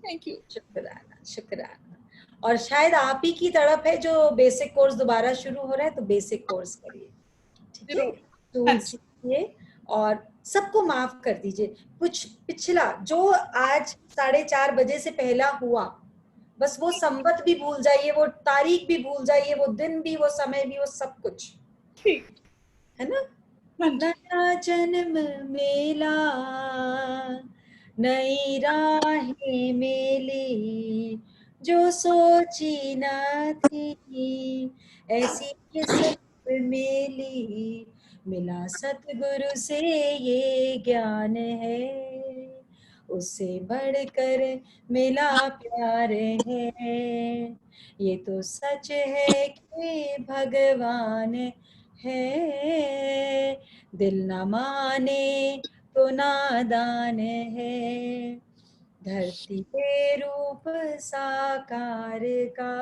थैंक यू। शुक्राना शुक्राना। और शायद आप ही की तड़प है जो बेसिक कोर्स दोबारा शुरू हो रहा है, तो बेसिक कोर्स करिए, ठीक है? जरूर। टूल सीखिए और सबको माफ कर दीजिए। कुछ पिछला जो आज 4:30 बजे से पहला हुआ, बस वो संवत भी भूल जाइए, वो तारीख भी भूल जाइए, वो दिन भी, वो समय भी, वो सब कुछ, ठीक है ना? हाँ जी। नया जन्म मेला, नई राहें मेली, जो सोची न थी ऐसी किस्मत मेली, मिला सतगुरु से ये ज्ञान है, उससे बढ़कर मिला प्यार है, ये तो सच है कि भगवान है, दिल न माने तो नादान है, धरती पे रूप साकार का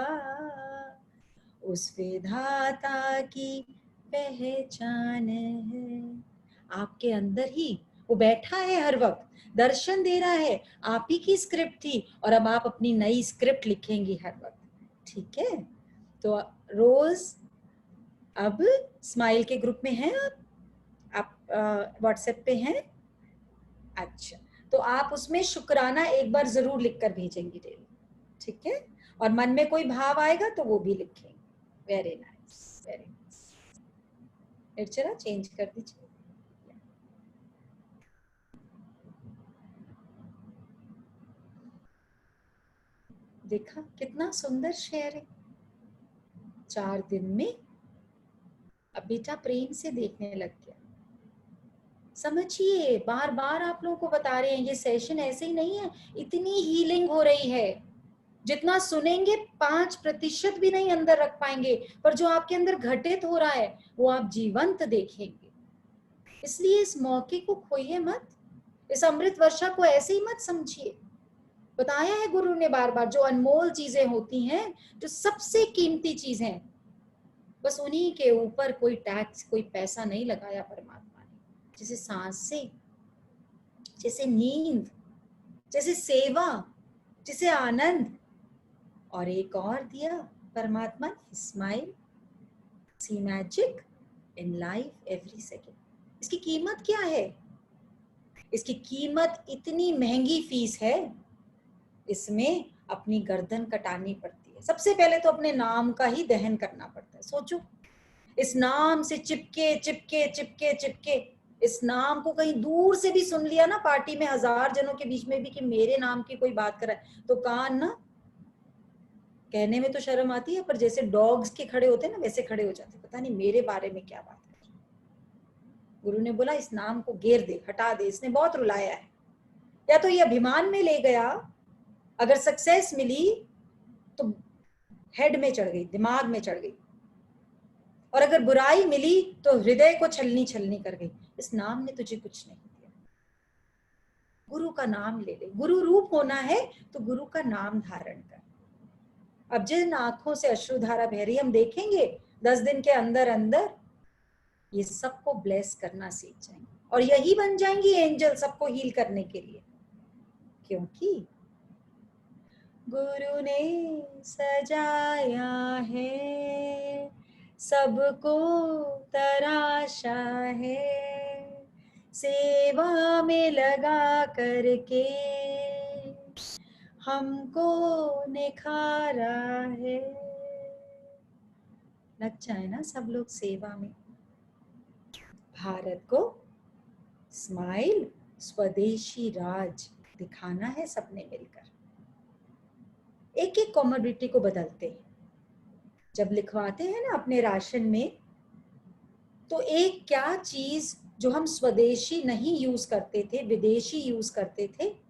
उस विधाता की पहचान है। आपके अंदर ही वो बैठा है, हर वक्त दर्शन दे रहा है। आप ही की स्क्रिप्ट थी और अब आप अपनी नई स्क्रिप्ट लिखेंगी हर वक्त, ठीक है? तो रोज अब स्माइल के ग्रुप में हैं आप व्हाट्सएप पे हैं? अच्छा, तो आप उसमें शुक्राना एक बार जरूर लिखकर भेजेंगी डेली, ठीक है? और मन में कोई भाव आएगा तो वो भी लिखेंगे। Very nice, very nice. Nirjara change कर दीजिए। देखा कितना सुंदर शेयर है 4 दिन में। अब बेटा प्रेम से देखने लग गया। समझिए, बार बार आप लोगों को बता रहे हैं, ये सेशन ऐसे ही नहीं है, इतनी हीलिंग हो रही है। जितना सुनेंगे 5% भी नहीं अंदर रख पाएंगे, पर जो आपके अंदर घटित हो रहा है वो आप जीवंत देखेंगे। इसलिए इस मौके को खोइए मत, इस अमृत वर्षा को ऐसे ही मत समझिए। बताया है गुरु ने बार बार, जो अनमोल चीजें होती हैं, जो सबसे कीमती चीज हैं, बस उन्हीं के ऊपर कोई टैक्स, कोई पैसा नहीं लगाया परमात्मा ने। जैसे सांसें, जैसे नींद, जैसे सेवा, जैसे आनंद, और एक और दिया परमात्मा ने, smile, see magic in life every second. इसकी कीमत क्या है? इसकी कीमत इतनी महंगी फीस है, इसमें अपनी गर्दन कटानी पड़ती है। सबसे पहले तो अपने नाम का ही दहन करना पड़ता है। सोचो, इस नाम से चिपके चिपके चिपके चिपके, इस नाम को कहीं दूर से भी सुन लिया ना, पार्टी में 1000 जनों के बीच में भी, कि मेरे नाम की कोई बात कर रहा है, तो कान ना, कहने में तो शर्म आती है, पर जैसे डॉग्स के खड़े होते हैं ना, वैसे खड़े हो जाते, पता नहीं मेरे बारे में क्या बात कर। गुरु ने बोला इस नाम को घेर दे, हटा दे, इसने बहुत रुलाया है। या तो ये अभिमान में ले गया, अगर सक्सेस मिली तो हेड में चढ़ गई, दिमाग में चढ़ गई, और अगर बुराई मिली तो हृदय को छलनी छलनी कर गई। इस नाम ने तुझे कुछ नहीं दिया। गुरु का नाम ले ले। गुरु रूप होना है तो गुरु का नाम धारण कर। अब जिन आंखों से अश्रुधारा बह रही, हम देखेंगे 10 दिन के अंदर अंदर ये सबको ब्लेस करना सीख जाएंगे, और यही बन जाएंगी एंजल सबको हील करने के लिए। क्योंकि गुरु ने सजाया है, सबको तराशा है, सेवा में लगा करके हमको निखारा है। लग जाए ना सब लोग सेवा में। भारत को स्माइल, स्वदेशी राज दिखाना है सबने मिलकर। एक एक कॉमोडिटी को बदलते हैं। जब लिखवाते हैं ना अपने राशन में, तो एक क्या चीज जो हम स्वदेशी नहीं यूज करते थे, विदेशी यूज करते थे,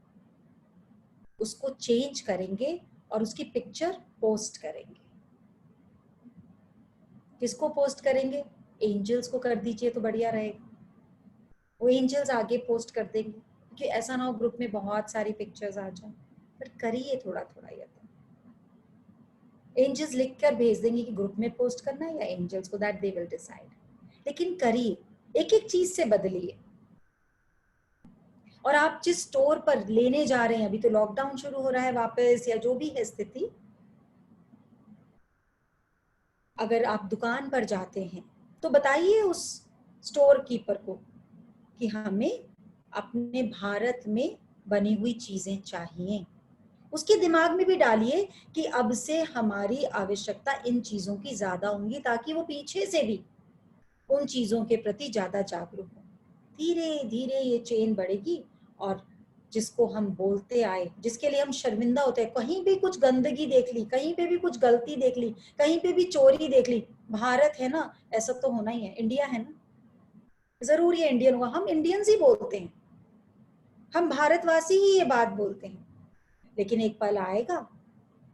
उसको चेंज करेंगे और उसकी पिक्चर पोस्ट करेंगे। किसको पोस्ट करेंगे? एंजल्स को कर दीजिए तो बढ़िया रहेगा। वो एंजल्स आगे पोस्ट कर देंगे, क्योंकि ऐसा ना हो ग्रुप में बहुत सारी पिक्चर्स आ जाए, पर करिए थोड़ा थोड़ा। ये तो एंजल्स लिख कर भेज देंगे कि ग्रुप में पोस्ट करना है या एंजल्स को, दैट दे विल डिसाइड। लेकिन करिए, एक एक चीज से बदलिए। और आप जिस स्टोर पर लेने जा रहे हैं, अभी तो लॉकडाउन शुरू हो रहा है वापस, या जो भी है स्थिति, अगर आप दुकान पर जाते हैं तो बताइए उस स्टोर कीपर को कि हमें अपने भारत में बनी हुई चीजें चाहिए। उसके दिमाग में भी डालिए कि अब से हमारी आवश्यकता इन चीजों की ज्यादा होंगी, ताकि वो पीछे से भी उन चीजों के प्रति ज्यादा जागरूक हो। धीरे धीरे ये चेन बढ़ेगी, और जिसको हम बोलते आए, जिसके लिए हम शर्मिंदा होते हैं, कहीं भी कुछ गंदगी देख ली, कहीं पे भी कुछ गलती देख ली, कहीं पे भी चोरी देख ली, भारत है ना, ऐसा तो होना ही है, इंडिया है ना, जरूर ये इंडियन हुआ। हम इंडियंस ही बोलते हैं, हम भारतवासी ही ये बात बोलते हैं। लेकिन एक पल आएगा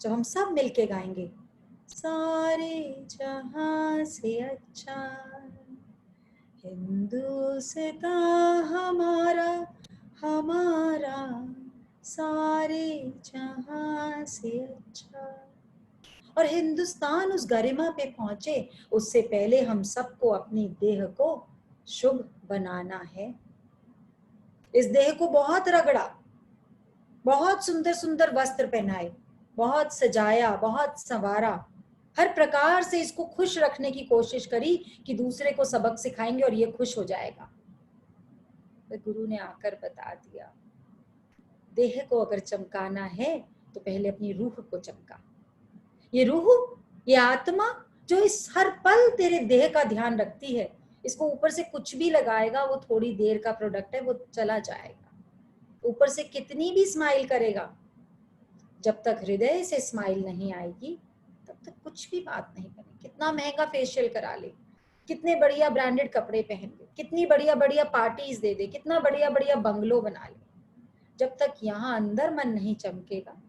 जब हम सब मिलके गाएंगे, सारे जहां से अच्छा हिंदुस्तान हमारा, हमारा सारे जहां से अच्छा। और हिंदुस्तान उस गरिमा पे पहुंचे, उससे पहले हम सबको अपनी देह को शुभ बनाना है। इस देह को बहुत रगड़ा, बहुत सुंदर सुंदर वस्त्र पहनाए, बहुत सजाया, बहुत संवारा, हर प्रकार से इसको खुश रखने की कोशिश करी कि दूसरे को सबक सिखाएंगे और ये खुश हो जाएगा। तो गुरु ने आकर बता दिया, देह को अगर चमकाना है तो पहले अपनी रूह को चमका। ये रूह, ये आत्मा जो इस हर पल तेरे देह का ध्यान रखती है, इसको ऊपर से कुछ भी लगाएगा वो थोड़ी देर का प्रोडक्ट है, वो चला जाएगा। ऊपर से कितनी भी स्माइल करेगा, जब तक हृदय से स्माइल नहीं आएगी तब तक कुछ भी बात नहीं बनेगी। कितना महंगा फेशियल करा ले, कितने बढ़िया ब्रांडेड कपड़े पहन ले, कितनी बढ़िया बढ़िया पार्टीज दे दे, कितना बढ़िया बढ़िया बंगलो बना ले, जब तक यहाँ अंदर मन नहीं चमकेगा,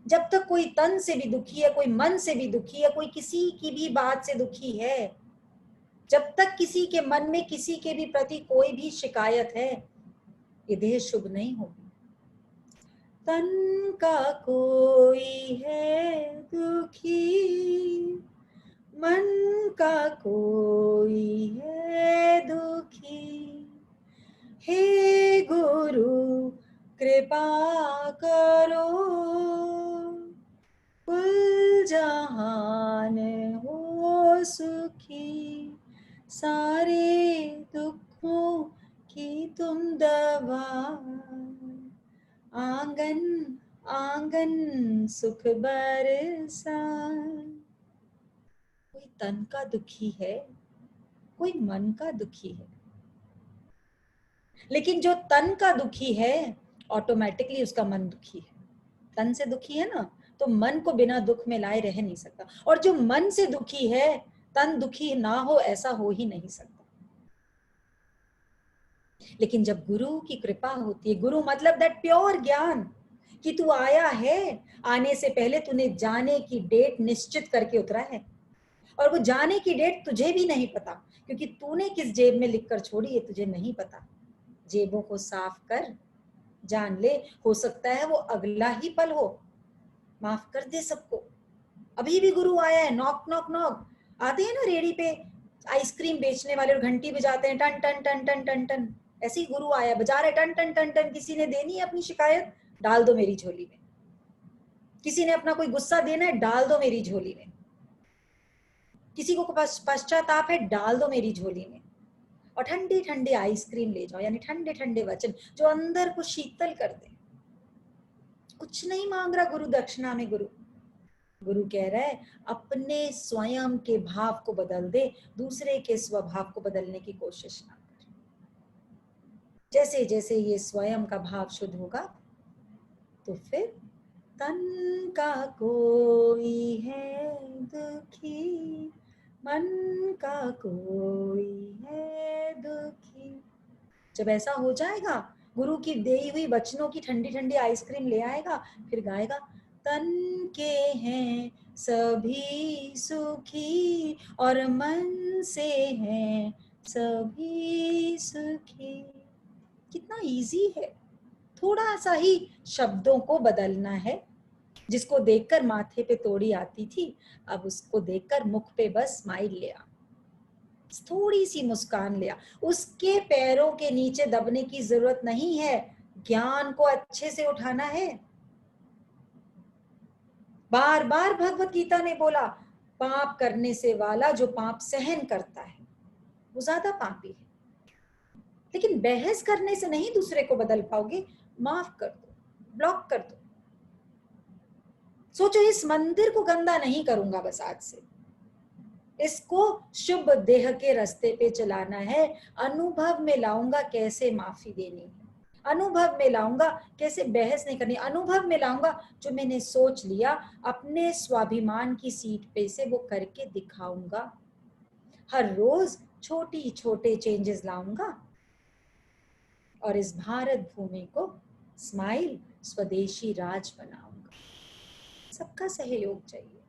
जब तक कोई तन से भी दुखी है, कोई मन से भी दुखी है, कोई किसी की भी बात से दुखी है, जब तक किसी के मन में किसी के भी प्रति कोई भी शिकायत है, ये देह शुभ नहीं होगी। तन का कोई है दुखी, मन का कोई है दुखी, हे गुरु कृपा करो, कुल जहान हो सुखी, सारे दुखों की तुम दवा, आंगन आंगन सुख बरसा। कोई तन का दुखी है, कोई मन का दुखी है, लेकिन जो तन का दुखी है ऑटोमेटिकली उसका मन दुखी है। तन से दुखी है ना, तो मन को बिना दुख में लाए रह नहीं सकता, और जो मन से दुखी है, तन दुखी ना हो ऐसा हो ही नहीं सकता। लेकिन जब गुरु की कृपा होती है, गुरु मतलब दैट प्योर ज्ञान कि तू आया है, आने से पहले तूने जाने की डेट निश्चित करके उतरा है, और वो जाने की डेट तुझे भी नहीं पता, क्योंकि तूने किस जेब में लिखकर छोड़ी है तुझे नहीं पता। जेबों को साफ कर, जान ले, हो सकता है वो अगला ही पल हो, माफ कर दे सबको। अभी भी गुरु आया है, नॉक नॉक नॉक। आते हैं ना रेडी पे आइसक्रीम बेचने वाले और घंटी बजाते हैं, टन टन टन टन टन टन, ऐसे ही गुरु आया, बजा रहे टन टन टन टन। किसी ने देनी है अपनी शिकायत, डाल दो मेरी झोली में। किसी ने अपना कोई गुस्सा देना है, डाल दो मेरी झोली में। किसी को पश्चाताप है, डाल दो मेरी झोली में। और ठंडी ठंडी आइसक्रीम ले जाओ, यानी ठंडे ठंडे वचन जो अंदर को शीतल कर दे। कुछ नहीं मांग रहा गुरु दक्षिणा में। गुरु कह रहा है अपने स्वयं के भाव को बदल दे, दूसरे के स्वभाव को बदलने की कोशिश ना कर। जैसे जैसे ये स्वयं का भाव शुद्ध होगा, तो फिर तन का कोई है दुखी, मन का कोई है दुखी। जब ऐसा हो जाएगा, गुरु की देई हुई वचनों की ठंडी ठंडी आइसक्रीम ले आएगा, फिर गाएगा तन के हैं सभी सुखी और मन से हैं सभी सुखी। कितना इजी है, थोड़ा सा ही शब्दों को बदलना है। जिसको देखकर माथे पे तोड़ी आती थी, अब उसको देखकर मुख पे बस स्माइल ले आ, थोड़ी सी मुस्कान लिया। उसके पैरों के नीचे दबने की जरूरत नहीं है, ज्ञान को अच्छे से उठाना है। बार बार भगवत गीता ने बोला, पाप करने से वाला जो पाप सहन करता है वो ज्यादा पापी है। लेकिन बहस करने से नहीं दूसरे को बदल पाओगे, माफ कर दो, ब्लॉक कर दो। सोचो इस मंदिर को गंदा नहीं करूंगा बस आज से, इसको शुभ देह के रास्ते पे चलाना है। अनुभव में लाऊंगा कैसे माफी देनी है, अनुभव में लाऊंगा कैसे बहस नहीं करनी, अनुभव में लाऊंगा जो मैंने सोच लिया अपने स्वाभिमान की सीट पे से वो करके दिखाऊंगा। हर रोज छोटी छोटे चेंजेस लाऊंगा और इस भारत भूमि को स्माइल स्वदेशी राज बनाऊंगा। सबका सहयोग चाहिए,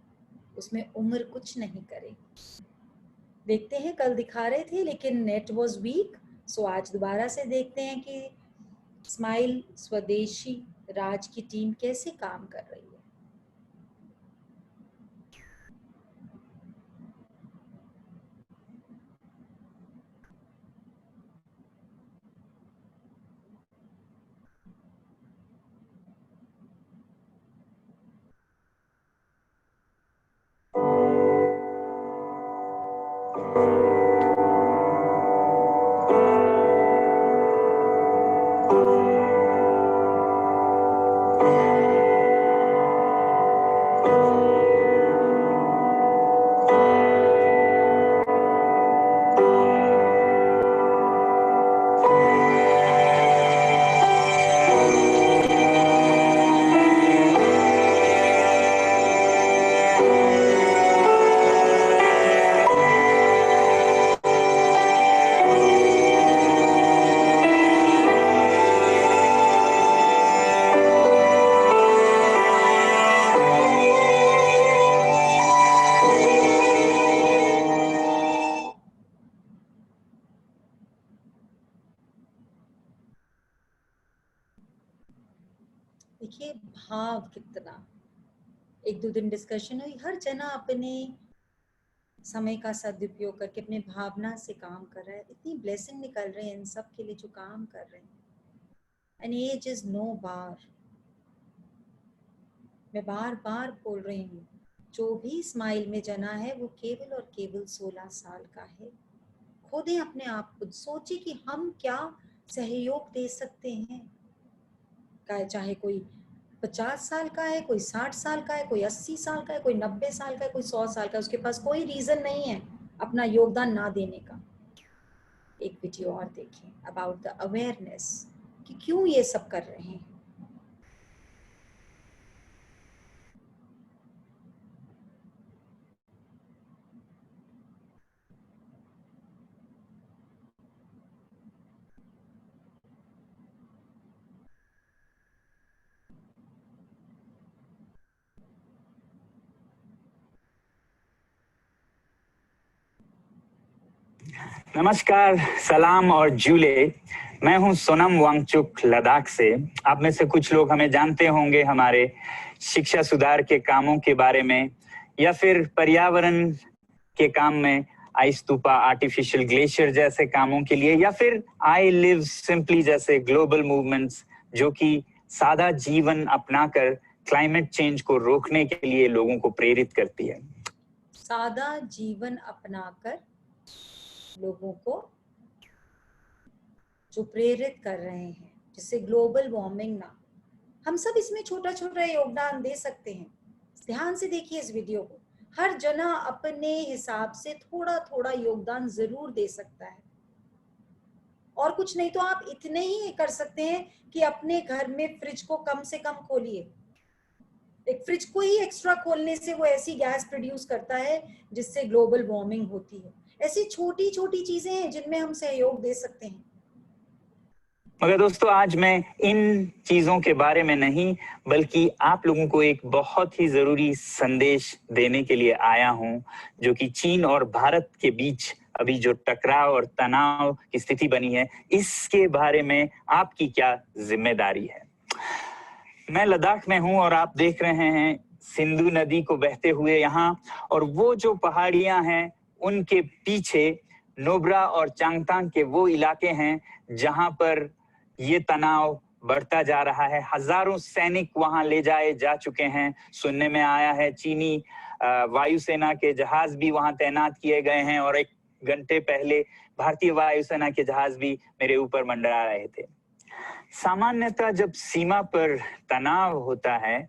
उसमें उम्र कुछ नहीं करेगी। देखते हैं, कल दिखा रहे थे लेकिन नेट वाज वीक, सो आज दोबारा से देखते हैं कि स्माइल स्वदेशी राज की टीम कैसे काम कर रही है। देखिए भाव कितना, एक दो दिन डिस्कशन हुई, हर जना अपने समय का सदुपयोग करके अपने भावना से काम कर रहा है। इतनी ब्लेसिंग निकल रहे हैं इन सब के लिए जो काम कर रहे हैं। एंड एज इज नो बार, मैं बार बार बोल रही हूँ, जो भी स्माइल में जना है वो केवल और केवल 16 साल का है। खोदें अपने आप को, सोचिए कि हम क्या सहयोग दे सकते हैं। चाहे कोई 50 साल का है, कोई 60 साल का है, कोई 80 साल का है, कोई 90 साल का है, कोई 100 साल का है, उसके पास कोई रीजन नहीं है अपना योगदान ना देने का। एक वीडियो और देखें अबाउट द अवेयरनेस कि क्यों ये सब कर रहे हैं। नमस्कार, सलाम और जूले। मैं हूं सोनम वांगचुक लद्दाख से। आप में से कुछ लोग हमें जानते होंगे हमारे शिक्षा सुधार के कामों के बारे में, या फिर पर्यावरण के काम में, आइस तूपा, आर्टिफिशियल ग्लेशियर जैसे कामों के लिए, या फिर आई लिव सिंपली जैसे ग्लोबल मूवमेंट्स जो कि सादा जीवन अपनाकर क्लाइमेट चेंज को रोकने के लिए लोगों को प्रेरित करती है। सादा जीवन अपनाकर लोगों को जो प्रेरित कर रहे हैं, जिससे ग्लोबल वार्मिंग ना, हम सब इसमें छोटा छोटा योगदान दे सकते हैं। ध्यान से देखिए इस वीडियो को, हर जना अपने हिसाब से थोड़ा थोड़ा योगदान जरूर दे सकता है। और कुछ नहीं तो आप इतने ही कर सकते हैं कि अपने घर में फ्रिज को कम से कम खोलिए। एक फ्रिज को ही एक्स्ट्रा खोलने से वो ऐसी गैस प्रोड्यूस करता है जिससे ग्लोबल वार्मिंग होती है। ऐसी छोटी छोटी चीजें हैं जिनमें हम सहयोग दे सकते हैं। मगर दोस्तों, आज मैं इन चीजों के बारे में नहीं, बल्कि आप लोगों को एक बहुत ही जरूरी संदेश देने के लिए आया हूं, जो कि चीन और भारत के बीच अभी जो टकराव और तनाव की स्थिति बनी है, इसके बारे में आपकी क्या जिम्मेदारी है। मैं लद्दाख में हूं और आप देख रहे हैं सिंधु नदी को बहते हुए यहाँ, और वो जो पहाड़ियां हैं उनके पीछे नोब्रा और चांगतांग के वो इलाके हैं जहां पर ये तनाव बढ़ता जा रहा है। हजारों सैनिक वहां ले जाए जा चुके हैं। सुनने में आया है चीनी वायुसेना के जहाज भी वहां तैनात किए गए हैं, और 1 घंटे पहले भारतीय वायुसेना के जहाज भी मेरे ऊपर मंडरा रहे थे। सामान्यतः जब सीमा पर तनाव होता है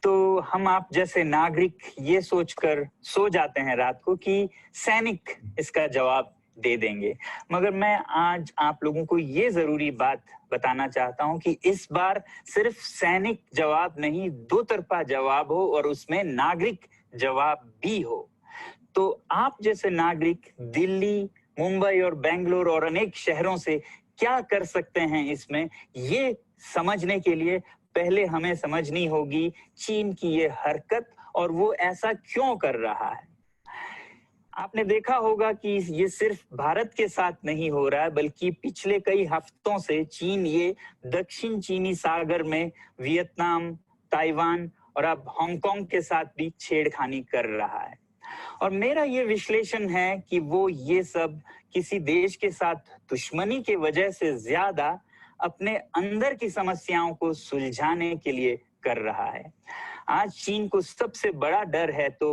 तो हम आप जैसे नागरिक ये सोचकर सो जाते हैं रात को कि सैनिक इसका जवाब दे देंगे। मगर मैं आज आप लोगों को ये जरूरी बात बताना चाहता हूं कि इस बार सिर्फ सैनिक जवाब नहीं, दो तरफा जवाब हो, और उसमें नागरिक जवाब भी हो। तो आप जैसे नागरिक दिल्ली, मुंबई और बेंगलुरु और अनेक शहरों से क्या कर सकते हैं इसमें, ये समझने के लिए पहले हमें समझनी होगी चीन की ये हरकत और वो ऐसा क्यों कर रहा है। आपने देखा होगा कि ये सिर्फ भारत के साथ नहीं हो रहा है, बल्कि पिछले कई हफ्तों से चीन ये दक्षिण चीनी सागर में वियतनाम, ताइवान और अब हांगकांग के साथ भी छेड़खानी कर रहा है। और मेरा ये विश्लेषण है कि वो ये सब किसी देश के साथ दुश्मनी के वजह से ज्यादा अपने अंदर की समस्याओं को सुलझाने के लिए कर रहा है। आज चीन को सबसे बड़ा डर है तो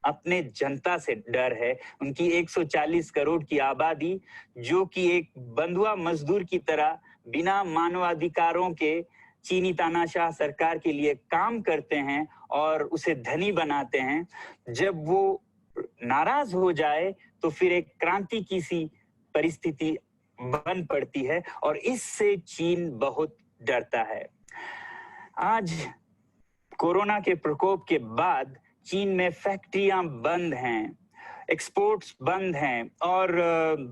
अपने जनता से डर है। उनकी 140 करोड़ की आबादी, जो कि एक बंधुआ मजदूर की तरह बिना मानवाधिकारों के चीनी तानाशाह सरकार के लिए काम करते हैं और उसे धनी बनाते हैं। जब वो नाराज हो जाए तो फिर एक क्रांति की सी परिस्थिति बन पड़ती है, और इससे चीन बहुत डरता है। आज कोरोना के प्रकोप के बाद चीन में फैक्ट्रियां बंद हैं, एक्सपोर्ट्स बंद हैं और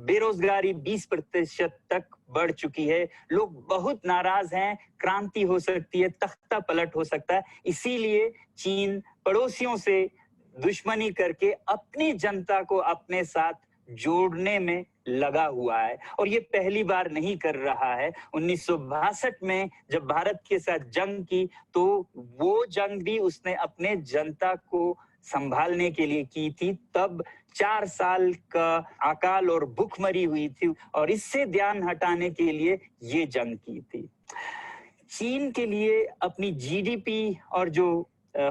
बेरोजगारी 20% तक बढ़ चुकी है। लोग बहुत नाराज हैं, क्रांति हो सकती है, तख्ता पलट हो सकता है। इसीलिए चीन पड़ोसियों से दुश्मनी करके अपनी जनता को अपने साथ जोड़ने में लगा हुआ है और ये पहली बार नहीं कर रहा है। 1962 में जब भारत के साथ जंग की तो वो जंग भी उसने अपने जनता को संभालने के लिए की थी। तब 4 साल का अकाल और भूखमरी हुई थी और इससे ध्यान हटाने के लिए ये जंग की थी। चीन के लिए अपनी जीडीपी और जो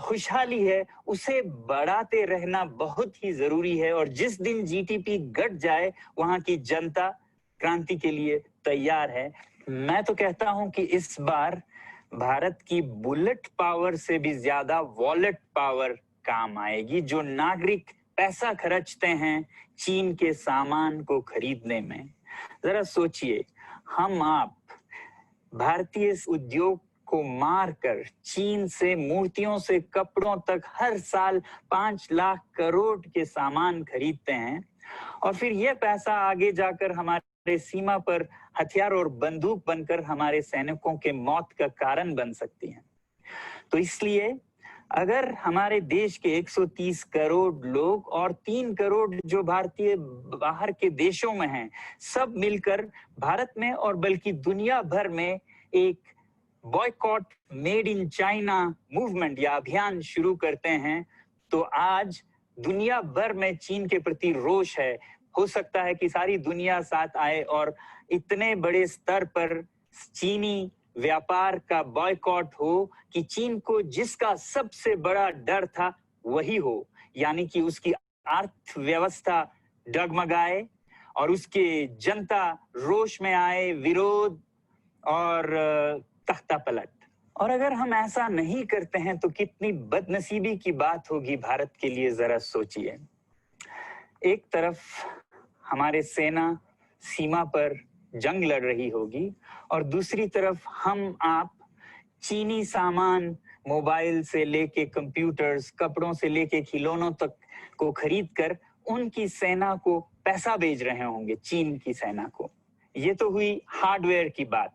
खुशहाली है उसे बढ़ाते रहना बहुत ही जरूरी है और जिस दिन जीडीपी घट जाए वहां की जनता क्रांति के लिए तैयार है। मैं तो कहता हूं कि इस बार भारत की बुलेट पावर से भी ज्यादा वॉलेट पावर काम आएगी। जो नागरिक पैसा खर्चते हैं चीन के सामान को खरीदने में, जरा सोचिए, हम आप भारतीय उद्योग को मारकर चीन से मूर्तियों से कपड़ों तक हर साल 5 लाख करोड़ के सामान खरीदते हैं और फिर यह पैसा आगे जाकर हमारे सीमा पर हथियार और बंदूक बनकर हमारे सैनिकों के मौत का कारण बन सकती है। तो इसलिए अगर हमारे देश के 130 करोड़ लोग और 3 करोड़ जो भारतीय बाहर के देशों में हैं, सब मिलकर भारत में और बल्कि दुनिया भर में एक boycott made in China movement या अभियान शुरू करते हैं, तो आज दुनिया भर में चीन के प्रति रोष है। हो सकता है कि सारी दुनिया साथ आए और इतने बड़े स्तर पर चीनी व्यापार का बॉयकॉट हो कि चीन को जिसका सबसे बड़ा डर था वही हो, यानी कि उसकी अर्थव्यवस्था डगमगाए और उसके जनता रोष में आए, विरोध और तख्ता पलट। और अगर हम ऐसा नहीं करते हैं तो कितनी बदनसीबी की बात होगी भारत के लिए, जरा सोचिए। एक तरफ हमारे सेना सीमा पर जंग लड़ रही होगी और दूसरी तरफ हम आप चीनी सामान, मोबाइल से लेके कंप्यूटर्स, कपड़ों से लेके खिलौनों तक को खरीदकर उनकी सेना को पैसा भेज रहे होंगे, चीन की सेना को। ये तो हुई हार्डवेयर की बात।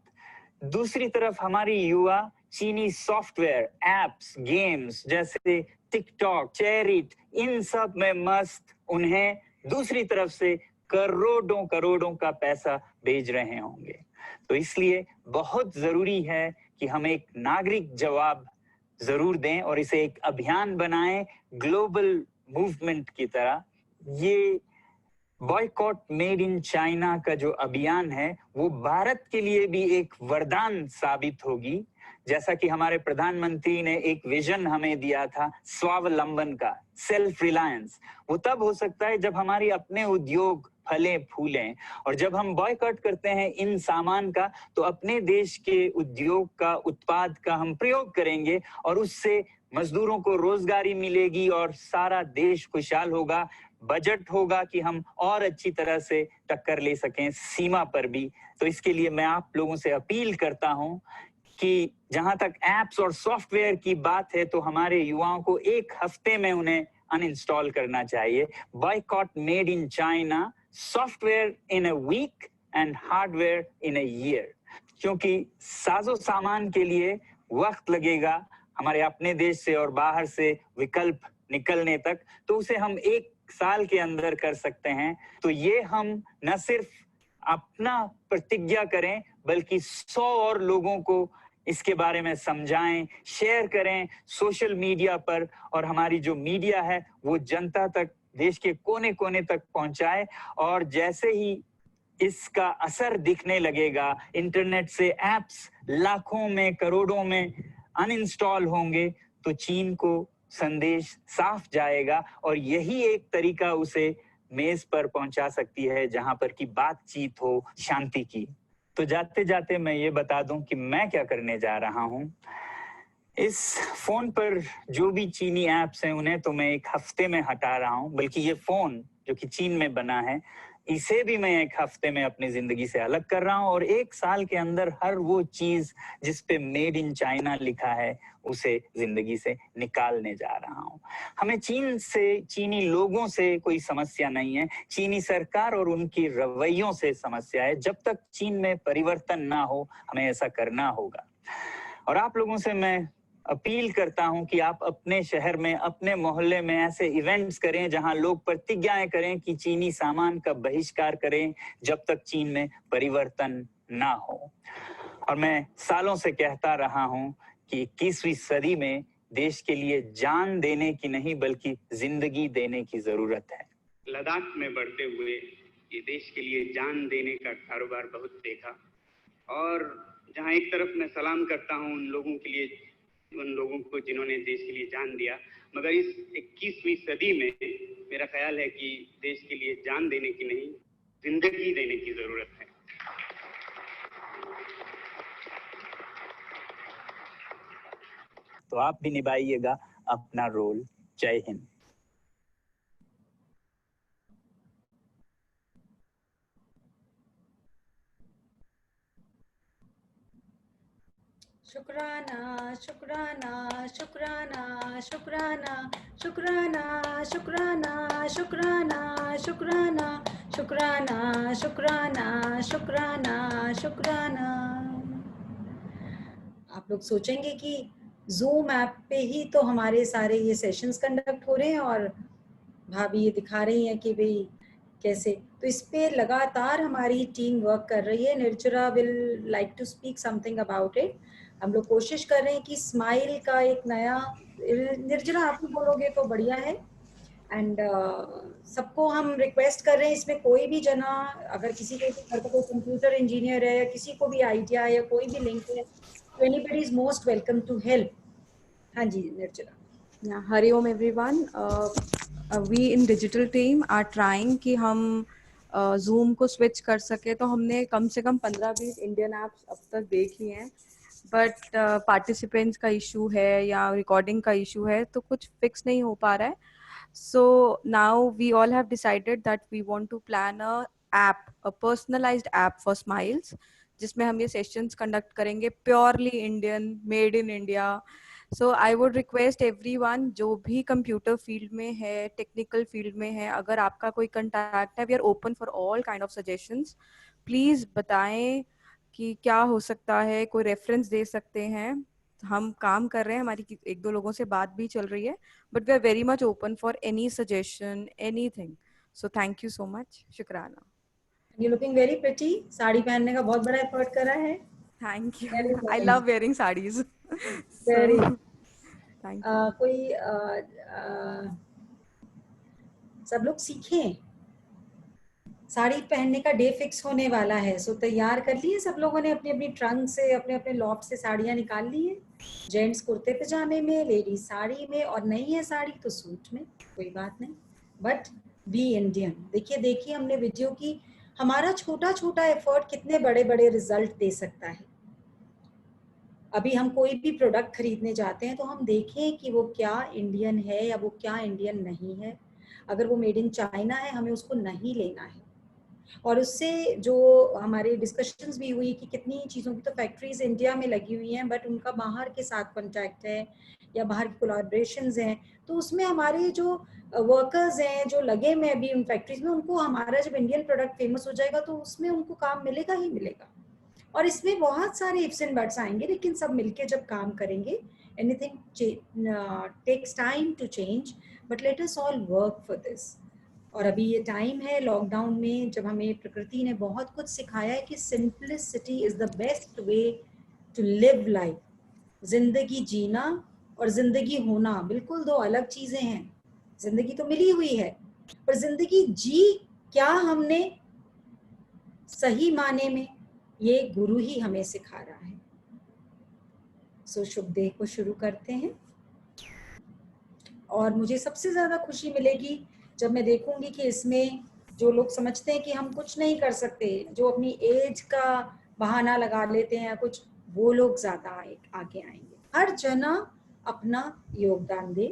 दूसरी तरफ हमारी युवा चीनी सॉफ्टवेयर, एप्स, गेम्स जैसे टिकटॉक, चेरिट, इन सब में मस्त, उन्हें दूसरी तरफ से करोड़ों करोड़ों का पैसा भेज रहे होंगे। तो इसलिए बहुत जरूरी है कि हम एक नागरिक जवाब जरूर दें और इसे एक अभियान बनाएं, ग्लोबल मूवमेंट की तरह। ये बॉयकॉट मेड इन चाइना का जो अभियान है वो भारत के लिए भी एक वरदान साबित होगी। जैसा कि हमारे प्रधानमंत्री ने एक विजन हमें दिया था स्वावलंबन का, सेल्फ रिलायंस, वो तब हो सकता है जब हमारे अपने उद्योग फले फूलें। और जब हम बॉयकॉट करते हैं इन सामान का तो अपने देश के उद्योग का, उत्पाद का हम प्रयोग करेंगे और उससे मजदूरों को रोजगारी मिलेगी और सारा देश खुशहाल होगा। बजट होगा कि हम और अच्छी तरह से टक्कर ले सकें सीमा पर भी। तो इसके लिए मैं आप लोगों से अपील करता हूं कि जहां तक एप्स और सॉफ्टवेयर की बात है तो हमारे युवाओं को 1 हफ्ते में उन्हें अनइंस्टॉल करना चाहिए। Boycott made in China, software in a week and hardware in a year. क्योंकि साजो सामान के लिए वक्त लगेगा हमारे अपने देश से और बाहर से विकल्प निकलने तक, तो उसे हम 1 साल के अंदर कर सकते हैं। तो ये हम न सिर्फ अपना प्रतिज्ञा करें बल्कि 100 और लोगों को इसके बारे में समझाएं, शेयर करें सोशल मीडिया पर, और हमारी जो मीडिया है वो जनता तक, देश के कोने कोने तक पहुंचाए। और जैसे ही इसका असर दिखने लगेगा, इंटरनेट से एप्स लाखों में, करोड़ों में अनइंस्टॉल होंगे, तो चीन को संदेश साफ जाएगा और यही एक तरीका उसे मेज पर पहुंचा सकती है जहां पर की बातचीत हो शांति की। तो जाते जाते मैं ये बता दूं कि मैं क्या करने जा रहा हूं। इस फोन पर जो भी चीनी ऐप्स हैं उन्हें तो मैं 1 हफ्ते में हटा रहा हूं, बल्कि ये फोन जो कि चीन में बना है इसे भी मैं 1 हफ्ते में अपनी जिंदगी से अलग कर रहा हूं और 1 साल के अंदर हर वो चीज जिस पे मेड इन चाइना लिखा है उसे जिंदगी से निकालने जा रहा हूं। हमें चीन से, चीनी लोगों से कोई समस्या नहीं है, चीनी सरकार और उनकी रवैयों से समस्या है। जब तक चीन में परिवर्तन ना हो हमें ऐसा करना होगा। और आप लोगों से मैं अपील करता हूं कि आप अपने शहर में, अपने मोहल्ले में ऐसे इवेंट्स करें जहां लोग प्रतिज्ञाएं करें कि चीनी सामान का बहिष्कार करें जब तक चीन में परिवर्तन ना हो। और मैं सालों से कहता रहा हूं कि 21वीं सदी में देश के लिए जान देने की नहीं बल्कि जिंदगी देने की जरूरत है। लद्दाख में बढ़ते हुए ये देश के लिए जान देने का कारोबार बहुत देखा, और जहां एक तरफ मैं सलाम करता हूं उन लोगों के लिए, उन लोगों को जिन्होंने देश के लिए जान दिया, मगर इस 21वीं सदी में मेरा ख्याल है कि देश के लिए जान देने की नहीं, जिंदगी देने की जरूरत है। तो आप भी निभाइएगा अपना रोल। जय हिंद। शुक्राना शुक्राना शुक्राना शुक्राना शुक्राना शुक्राना शुक्राना शुक्राना शुक्राना शुक्राना शुक्राना शुक्राना। आप लोग सोचेंगे कि जूम ऐप पे ही तो हमारे सारे ये सेशंस कंडक्ट हो रहे हैं और भाभी ये दिखा रही हैं कि भाई कैसे, तो इस पे लगातार हमारी टीम वर्क कर रही है। Nirjara will like to speak something about it. हम लोग कोशिश कर रहे हैं कि स्माइल का एक नया, निर्जरा आप भी बोलोगे तो बढ़िया है। एंड सबको हम रिक्वेस्ट कर रहे हैं, इसमें कोई भी जना, अगर किसी के घर का कोई कंप्यूटर इंजीनियर है या किसी को भी आइडिया है या कोई भी लिंक है, तो anybody is most welcome to help. हाँ जी निर्जरा। Yeah, Hariom everyone. We in digital team are trying कि हम Zoom को switch कर सके, तो हमने कम से कम 15-20 इंडियन ऐप्स अब तक देख लिए हैं, बट पार्टिसिपेंट्स का इशू है या रिकॉर्डिंग का इशू है तो कुछ फिक्स नहीं हो पा रहा है। So now we all have decided that we want to plan a personalized app for Smiles, जिसमें हम ये सेशंस कंडक्ट करेंगे purely Indian, made in India. So I would request everyone जो भी कंप्यूटर फील्ड में है, टेक्निकल फील्ड में है, अगर आपका कोई कंटैक्ट है, we are open for all kind of suggestions. Please बताएं कि क्या हो सकता है, कोई रेफरेंस दे सकते हैं। हम काम कर रहे हैं, हमारी 1-2 लोगों से बात भी चल रही है, but we are very much open for any suggestion, anything. So thank you so much. शुक्राना। You looking very pretty. Sari पहनने का बहुत बड़ा एफर्ट करा है। Thank you. I love wearing saris. Very thank you. कोई सब लोग सीखें। साड़ी पहनने का डे फिक्स होने वाला है, सो तैयार कर लिए सब लोगों ने, अपनी अपनी ट्रंक से, अपने अपने लॉफ्ट से साड़ियां निकाल ली है। जेंट्स कुर्ते पजामे में, लेडीज साड़ी में, और नहीं है साड़ी तो सूट में, कोई बात नहीं, बट बी इंडियन। देखिए देखिए हमने वीडियो की, हमारा छोटा छोटा एफर्ट कितने बड़े बड़े रिजल्ट दे सकता है। अभी हम कोई भी प्रोडक्ट खरीदने जाते हैं तो हम देखें कि वो क्या इंडियन है या वो क्या इंडियन नहीं है। अगर वो मेड इन चाइना है हमें उसको नहीं लेना है। और उससे जो हमारी डिस्कशंस भी हुई कि कितनी चीज़ों की तो फैक्ट्रीज इंडिया में लगी हुई हैं बट उनका बाहर के साथ कॉन्टैक्ट है या बाहर की कोलैबोरेशंस हैं, तो उसमें हमारे जो वर्कर्स हैं जो लगे में अभी उन फैक्ट्रीज में, उनको हमारा जब इंडियन प्रोडक्ट फेमस हो जाएगा तो उसमें उनको काम मिलेगा ही मिलेगा। और इसमें बहुत सारे इफ्स एंड बट्स आएंगे, लेकिन सब मिलके जब काम करेंगे, anything takes time to change, but let us all work for this. और अभी ये टाइम है लॉकडाउन में जब हमें प्रकृति ने बहुत कुछ सिखाया है कि simplicity is the best way to live life. जिंदगी जीना और जिंदगी होना बिल्कुल दो अलग चीजें हैं। जिंदगी तो मिली हुई है, पर जिंदगी जी क्या हमने सही माने में, ये गुरु ही हमें सिखा रहा है। सो शुभ देह को शुरू करते हैं। और मुझे सबसे ज्यादा खुशी मिलेगी जब मैं देखूंगी कि इसमें जो लोग समझते हैं कि हम कुछ नहीं कर सकते, जो अपनी एज का बहाना लगा लेते हैं कुछ, वो लोग ज्यादा आगे आएंगे। हर जना अपना योगदान दे,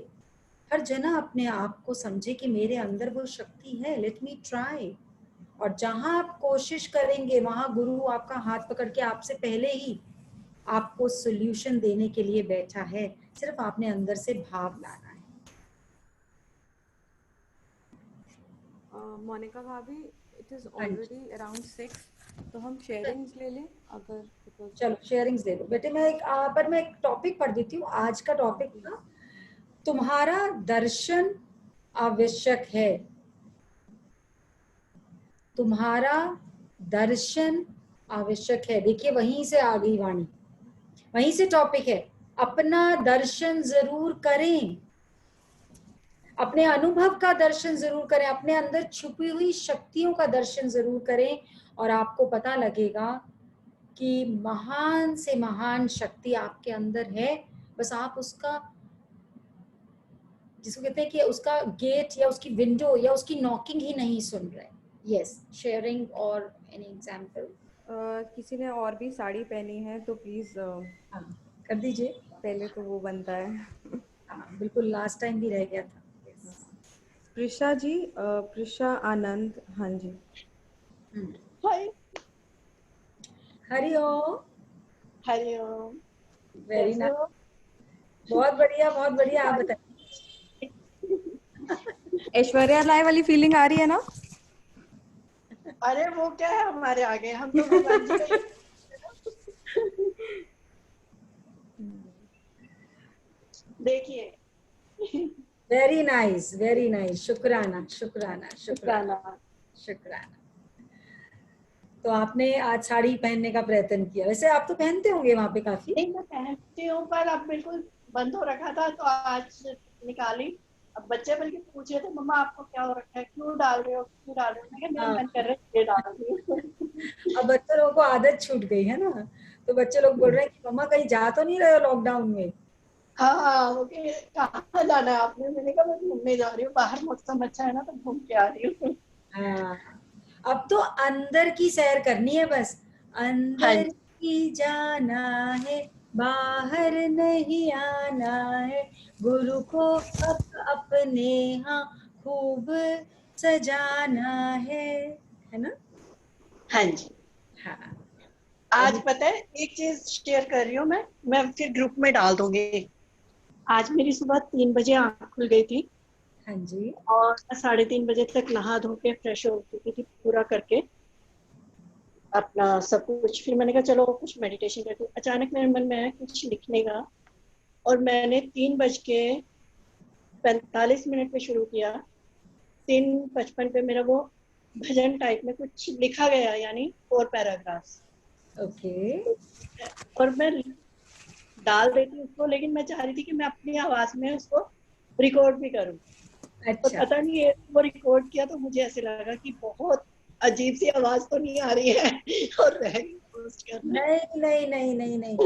हर जना अपने आप को समझे कि मेरे अंदर वो शक्ति है, लेट मी ट्राई। और जहां आप कोशिश करेंगे वहां गुरु आपका हाथ पकड़ के आपसे पहले ही आपको सोल्यूशन देने के लिए बैठा है, सिर्फ आपने अंदर से भाव लाना है। मोनिका भाभी, इट इज ऑलरेडी अराउंड 6, तो हम शेयरिंग्स ले लें अगर चलो शेयरिंग्स दे दो बेटे। मैं एक टॉपिक पढ़ देती हूँ। आज का टॉपिक था तुम्हारा दर्शन आवश्यक है। तुम्हारा दर्शन आवश्यक है। देखिए वहीं से आ गई वाणी, वहीं से टॉपिक है। अपना दर्शन जरूर करें, अपने अनुभव का दर्शन जरूर करें, अपने अंदर छुपी हुई शक्तियों का दर्शन जरूर करें, और आपको पता लगेगा कि महान से महान शक्ति आपके अंदर है। बस आप उसका, जिसको कहते हैं कि उसका गेट या उसकी विंडो या उसकी नॉकिंग ही नहीं सुन रहे। यस, शेयरिंग और एनी एग्जांपल। किसी ने और भी साड़ी पहनी है तो प्लीज हाँ कर दीजिए। पहले तो वो बनता है। हाँ बिल्कुल, लास्ट टाइम भी रह गया था। Yes. प्रिशा जी, प्रिशा आनंद, हाँ जी। हाय। हरिओम। हरिओम। वेरी कैसे नाइस। हो? बहुत बढ़िया, बहुत बढ़िया। आप बताइए। ऐश्वर्या राय वाली फीलिंग आ रही है ना? अरे वो क्या है हमारे आगे, हम तो भगवान जी का देखिए। Very nice, very nice. शुक्राना, शुक्राना, शुक्राना, गाना शुक्राना। तो आपने आज साड़ी पहनने का प्रयत्न किया। वैसे आप तो पहनते होंगे वहां पे काफी। नहीं, मैं पहनती हूँ पर अब बिल्कुल बंद हो रखा था तो आज निकाली। अब बच्चे बल्कि पूछ रहे थे मम्मा आपको क्या हो रखा है, क्यों डाल रहे हो, क्यों डाल रहे हो? मैं मेरा हाँ। मन कर रहा है ये डाल रही हूँ। अब बच्चे लोगों को आदत छूट गई है ना, तो बच्चे लोग बोल रहे हैं कि मम्मा कहीं जा तो नहीं रहे हो लॉकडाउन में। हाँ वो कहाँ जाना है आपने? मैंने कहा मैं घूमने जा रही हूँ, बाहर मौसम अच्छा है ना तो घूम के आ रही हूँ। हाँ, अब तो अंदर की सैर करनी है बस। हाँ अंदर ही जाना है, बाहर नहीं आना है। गुरु को अब अपने यहाँ खूब सजाना है ना? हाँ जी। हाँ। आज पता है एक चीज शेयर कर रही हूँ मैं फिर ग्रुप में डाल दूंगी। आज मेरी सुबह 3 बजे आँख खुल गई थी हाँ जी। और 3:30 बजे तक नहा धो के फ्रेश हो चुकी थी पूरा करके अपना सब कुछ। फिर मैंने कहा चलो कुछ मेडिटेशन करती हूँ। अचानक मेरे मन में आया कुछ लिखने का, और मैंने 3:45 पे शुरू किया। 3:55 पे मेरा वो भजन टाइप में कुछ लिखा गया, यानी 4 पैराग्राफ्स। ओके। और मैं डाल देती उसको, लेकिन मैं चाह रही थी कि मैं अपनी आवाज में उसको रिकॉर्ड भी करूं। और अच्छा। पता नहीं है वो रिकॉर्ड किया तो मुझे ऐसे लगा कि बहुत अजीब सी आवाज तो नहीं आ रही है और रह गई पोस्ट करना। नहीं नहीं नहीं नहीं नहीं,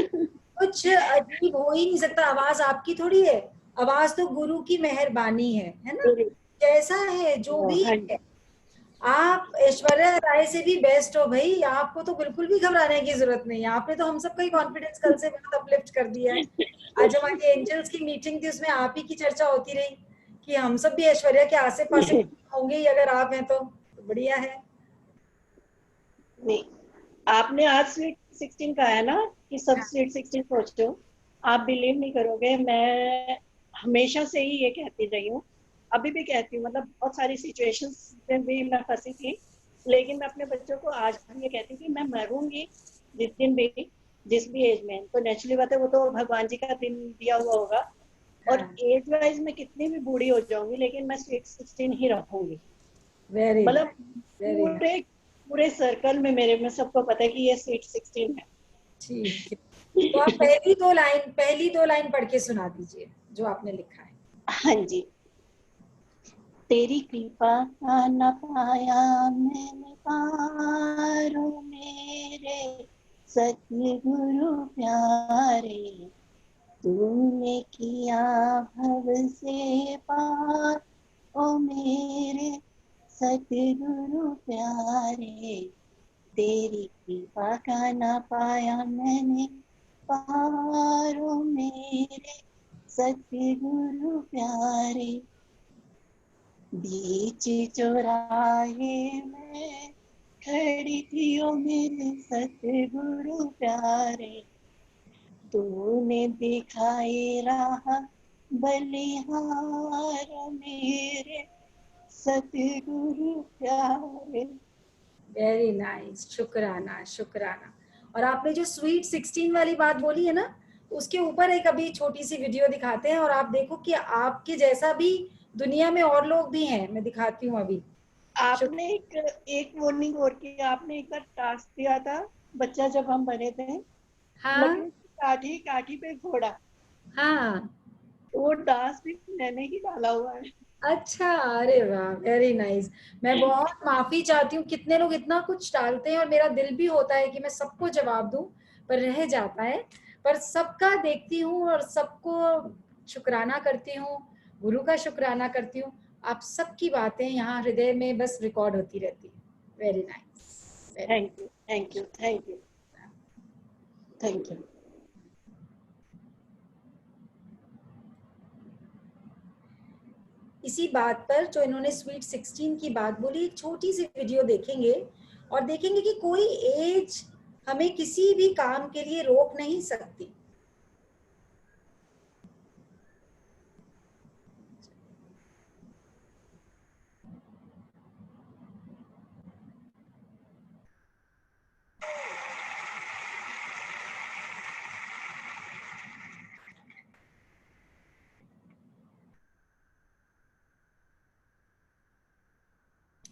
कुछ अजीब हो ही नहीं सकता। आवाज आपकी थोड़ी है, आवाज तो गुरु की मेहरबानी है ना? कैसा है जो भी हाँ है। आप ऐश्वर्या राय से भी बेस्ट हो भाई। आपको तो बिल्कुल भी घबराने की जरूरत नहीं है। आपने तो हम सबका ही कॉन्फिडेंस कल से बहुत अपलिफ्ट कर दिया है। आज हमारी एंजल्स की मीटिंग थी, उसमें आप ही की चर्चा होती रही कि हम सब भी ऐश्वर्या के आसे पासे होंगे ही अगर आप हैं तो बढ़िया है। नहीं, आपने आज स्वीट 16 का है ना कि सब स्वीट 16 सोचो। आप बिलीव नहीं करोगे, मैं हमेशा से ही ये कहती रही हूँ, अभी भी कहती हूँ। मतलब बहुत सारी सिचुएशंस में भी मैं फंसी थी, लेकिन मैं अपने बच्चों को आज भी ये कहती हूँ कि मैं मरूंगी जिस दिन भी, जिस भी एज में, तो नेचुरली बात है वो तो भगवान जी का दिन दिया हुआ होगा। और एज वाइज मैं कितनी भी बूढ़ी हो जाऊंगी लेकिन मैं स्वीट 16 ही रहूंगी। वेरी मतलब वेरी पूरे सर्कल में मेरे में सबको पता है कि ये स्वीट 16 है। ठीक है। तो आप पहली दो लाइन पढ़ के सुना दीजिए जो आपने लिखा है। हाँ जी। तेरी कृपा का न पाया मैंने पारो मेरे सतगुरु प्यारे, तूने किया भव से पार ओ मेरे सतगुरु प्यारे। तेरी कृपा का न पाया मैंने पार ओ मेरे सतगुरु प्यारे। बीच चौराहे में खड़ी थी ओ मेरे सतगुरु प्यारे, तूने दिखाई राह बलिहार मेरे सतगुरु प्यारे। Very nice. शुक्राना, शुक्राना। और आपने जो स्वीट 16 वाली बात बोली है ना, उसके ऊपर एक अभी छोटी सी वीडियो दिखाते हैं और आप देखो कि आपके जैसा भी दुनिया में और लोग भी हैं। मैं दिखाती हूँ अभी। आपने एक वार्निंग और की, आपने एक बार टास्क दिया था बच्चा जब हम बने थे। हाँ काठी काठी पे घोड़ा। हाँ, वो डांस भी मैंने ही डाला हुआ है। अच्छा, अरे वाह, वेरी नाइस। मैं बहुत माफी चाहती हूँ, कितने लोग इतना कुछ डालते हैं और मेरा दिल भी होता है कि मैं सबको जवाब दूं, पर रह जाता है। पर सबका देखती हूँ और सबको शुक्राना करती हूँ, गुरु का शुक्राना करती हूँ। आप सबकी बातें यहाँ हृदय में बस रिकॉर्ड होती रहती है। Very nice. Thank you, thank you, thank you, thank you. इसी बात पर जो इन्होंने स्वीट 16 की बात बोली, एक छोटी सी वीडियो देखेंगे और देखेंगे कि कोई एज हमें किसी भी काम के लिए रोक नहीं सकती।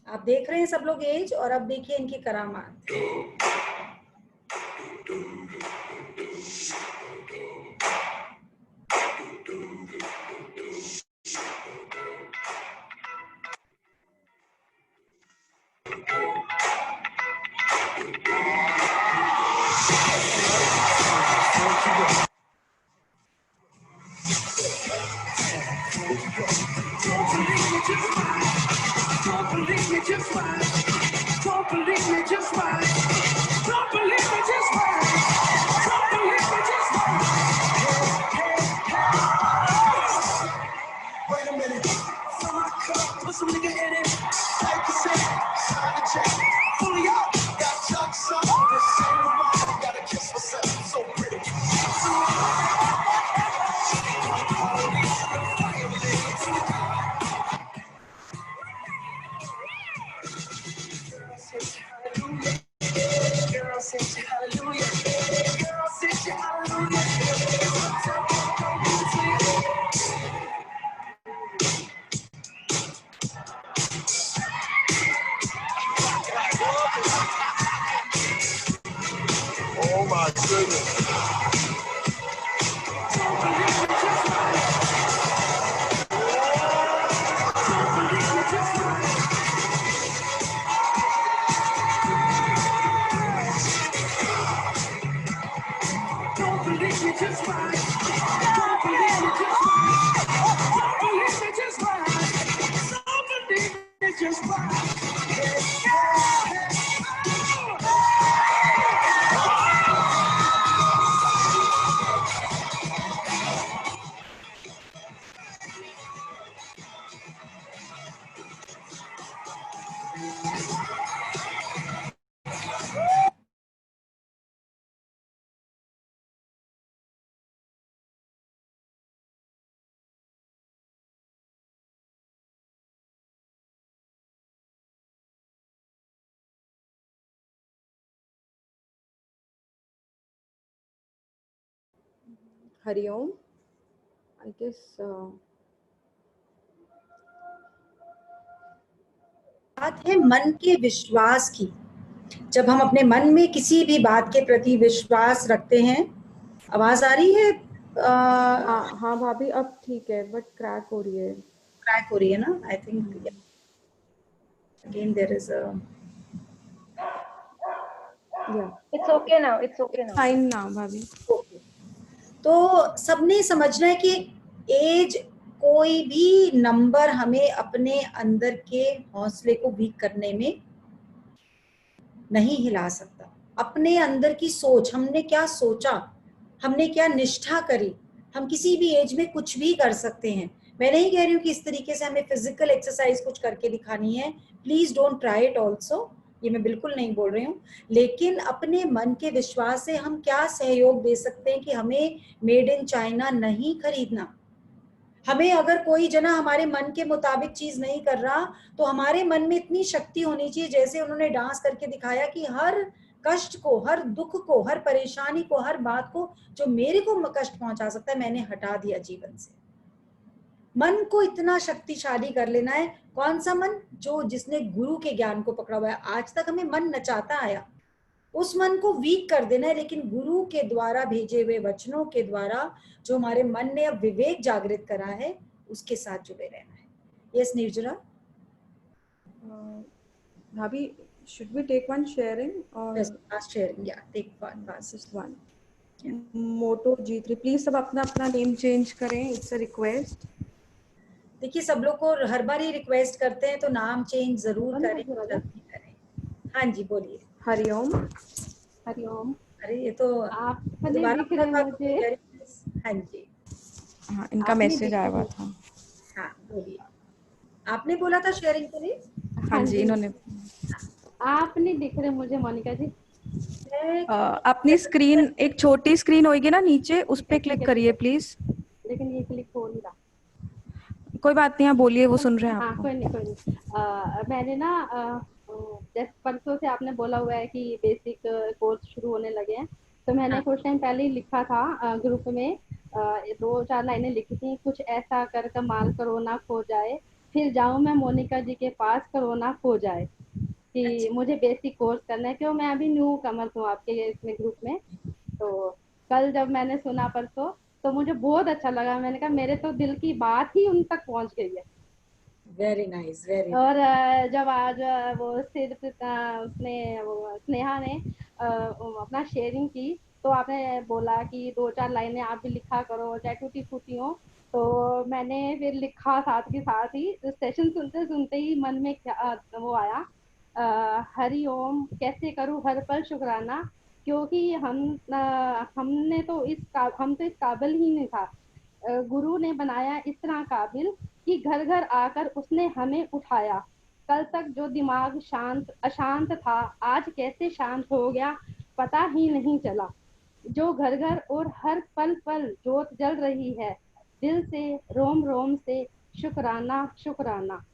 आप देख रहे हैं सब लोग एज, और अब देखिए इनकी करामात। Don't believe me, just watch. Don't believe me, just watch. Don't believe me, just watch. Don't believe me, just watch. Wait a minute. Fill my cup, put some nigga in it. Take a sip, sign the check. Fully up, got chucks up. This ain't a ride, gotta kiss myself. So pretty. Girl, say hallelujah. Girl, say hallelujah. Oh my goodness. Don't believe me, just watch. Don't believe me, just watch. Don't believe me, just watch. Don't believe me, just watch. Hariom. I guess बात है मन के विश्वास की। जब हम अपने मन में किसी भी बात के प्रति विश्वास रखते हैं। आवाज आ रही है? हाँ भाभी, अब ठीक है, बट क्रैक हो रही है। क्रैक हो रही है ना? I think again there is a It's okay now. It's okay now. Fine ना भाभी। तो सबने समझना है कि एज कोई भी नंबर हमें अपने अंदर के हौसले को वीक करने में नहीं हिला सकता। अपने अंदर की सोच, हमने क्या सोचा, हमने क्या निष्ठा करी, हम किसी भी एज में कुछ भी कर सकते हैं। मैं नहीं कह रही हूँ कि इस तरीके से हमें फिजिकल एक्सरसाइज कुछ करके दिखानी है। Please don't try it also, ये मैं बिल्कुल नहीं बोल रही हूँ। लेकिन अपने मन के विश्वास से हम क्या सहयोग दे सकते हैं कि हमें मेड इन चाइना नहीं खरीदना। हमें अगर कोई जना हमारे मन के मुताबिक चीज नहीं कर रहा, तो हमारे मन में इतनी शक्ति होनी चाहिए, जैसे उन्होंने डांस करके दिखाया कि हर कष्ट को, हर दुख को, हर परेशानी को, हर बात को जो मेरे को कष्ट पहुंचा सकता है, मैंने हटा दिया जीवन से। मन को इतना शक्तिशाली कर लेना है। कौन सा मन? जो जिसने गुरु के ज्ञान को पकड़ा हुआ है। आज तक हमें मन नचाता आया, उस मन को वीक कर देना है, लेकिन गुरु के द्वारा भेजे हुए वचनों के द्वारा जो हमारे मन ने अब विवेक जागृत करा है, उसके साथ जुड़े रहना है। यस निर्जरा? भाभी, should we take one sharing or Yes, last sharing. Yeah, take one. just one? Moto G3, please सब अपना अपना नेम चेंज करें, इट्स अ रिक्वेस्ट। देखिए, सब लोग को हर बार ही रिक्वेस्ट करते हैं, तो नाम चेंज जरूर करें, जल्दी करें। हाँ जी, बोलिए। हरिओम। हरिओम। अरे ये तो आपने दोबारा लिख रहे मुझे। हाँ जी, हाँ, इनका मैसेज आया हुआ था। हाँ बोलिए, आपने बोला था शेयरिंग के लिए। हाँ जी, इन्होंने। आपने दिख रहे मुझे मोनिका जी। अपनी स्क्रीन, एक छोटी स्क्रीन होगी ना नीचे, उस पे क्लिक करिए प्लीज। लेकिन ये क्लिक हो नहीं रहा। कोई बात नहीं, आप बोलिए, वो सुन रहे हैं हाँ, आपको। कोई नहीं। मैंने ना जैसे परसों से आपने बोला हुआ है कि बेसिक कोर्स शुरू होने लगे हैं, तो मैंने कुछ टाइम पहले ही लिखा था ग्रुप में, 2-4 लाइनें लिखी थी। कुछ ऐसा कर कमाल करो ना खो जाए, फिर जाऊं मैं मोनिका जी के पास, करो ना खो जाए, कि मुझे बेसिक कोर्स करना है, क्यों मैं अभी न्यू कमर हूँ आपके इसमें ग्रुप में। तो कल जब मैंने सुना परसों, तो मुझे बहुत अच्छा लगा। मैंने कहा मेरे तो दिल की बात ही उन तक पहुंच गई है। Very nice, very. और जब आज वो सिर्फ उसने स्नेहा ने अपना शेयरिंग की, तो आपने बोला कि 2-4 लाइनें आप भी लिखा करो, चाहे टूटी फूटी हो। तो मैंने फिर लिखा, साथ के साथ ही सेशन सुनते सुनते ही मन में क्या वो आया, हरि ओम कैसे करूँ हर पल शुक्राना, क्योंकि हमने तो हम तो इस काबिल ही नहीं था। गुरु ने बनाया इस तरह काबिल कि घर घर आकर उसने हमें उठाया। कल तक जो दिमाग अशांत था, आज कैसे शांत हो गया पता ही नहीं चला। जो घर घर और हर पल पल जोत जल रही है, दिल से रोम रोम से शुक्राना शुक्राना।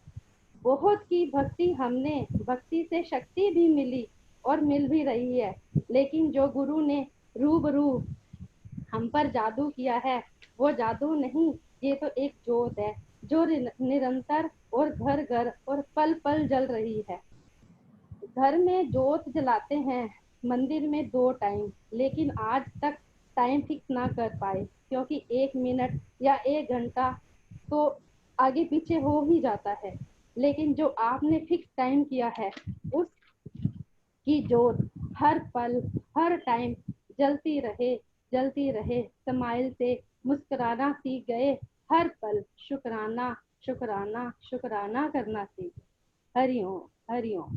बहुत की भक्ति हमने, भक्ति से शक्ति भी मिली और मिल भी रही है, लेकिन जो गुरु ने रूबरू हम पर जादू किया है, वो जादू नहीं, ये तो एक जोत है जो निरंतर और घर घर और पल पल जल रही है। घर में जोत जलाते हैं, मंदिर में 2 टाइम, लेकिन आज तक टाइम फिक्स ना कर पाए, क्योंकि 1 मिनट या 1 घंटा तो आगे पीछे हो ही जाता है। लेकिन जो आपने फिक्स टाइम किया है, उस की जोत हर पल हर टाइम जलती रहे। स्माइल से मुस्कुराना सीख गए, हर पल शुक्राना शुक्राना शुक्राना करना सीख। हरिओम हरिओम।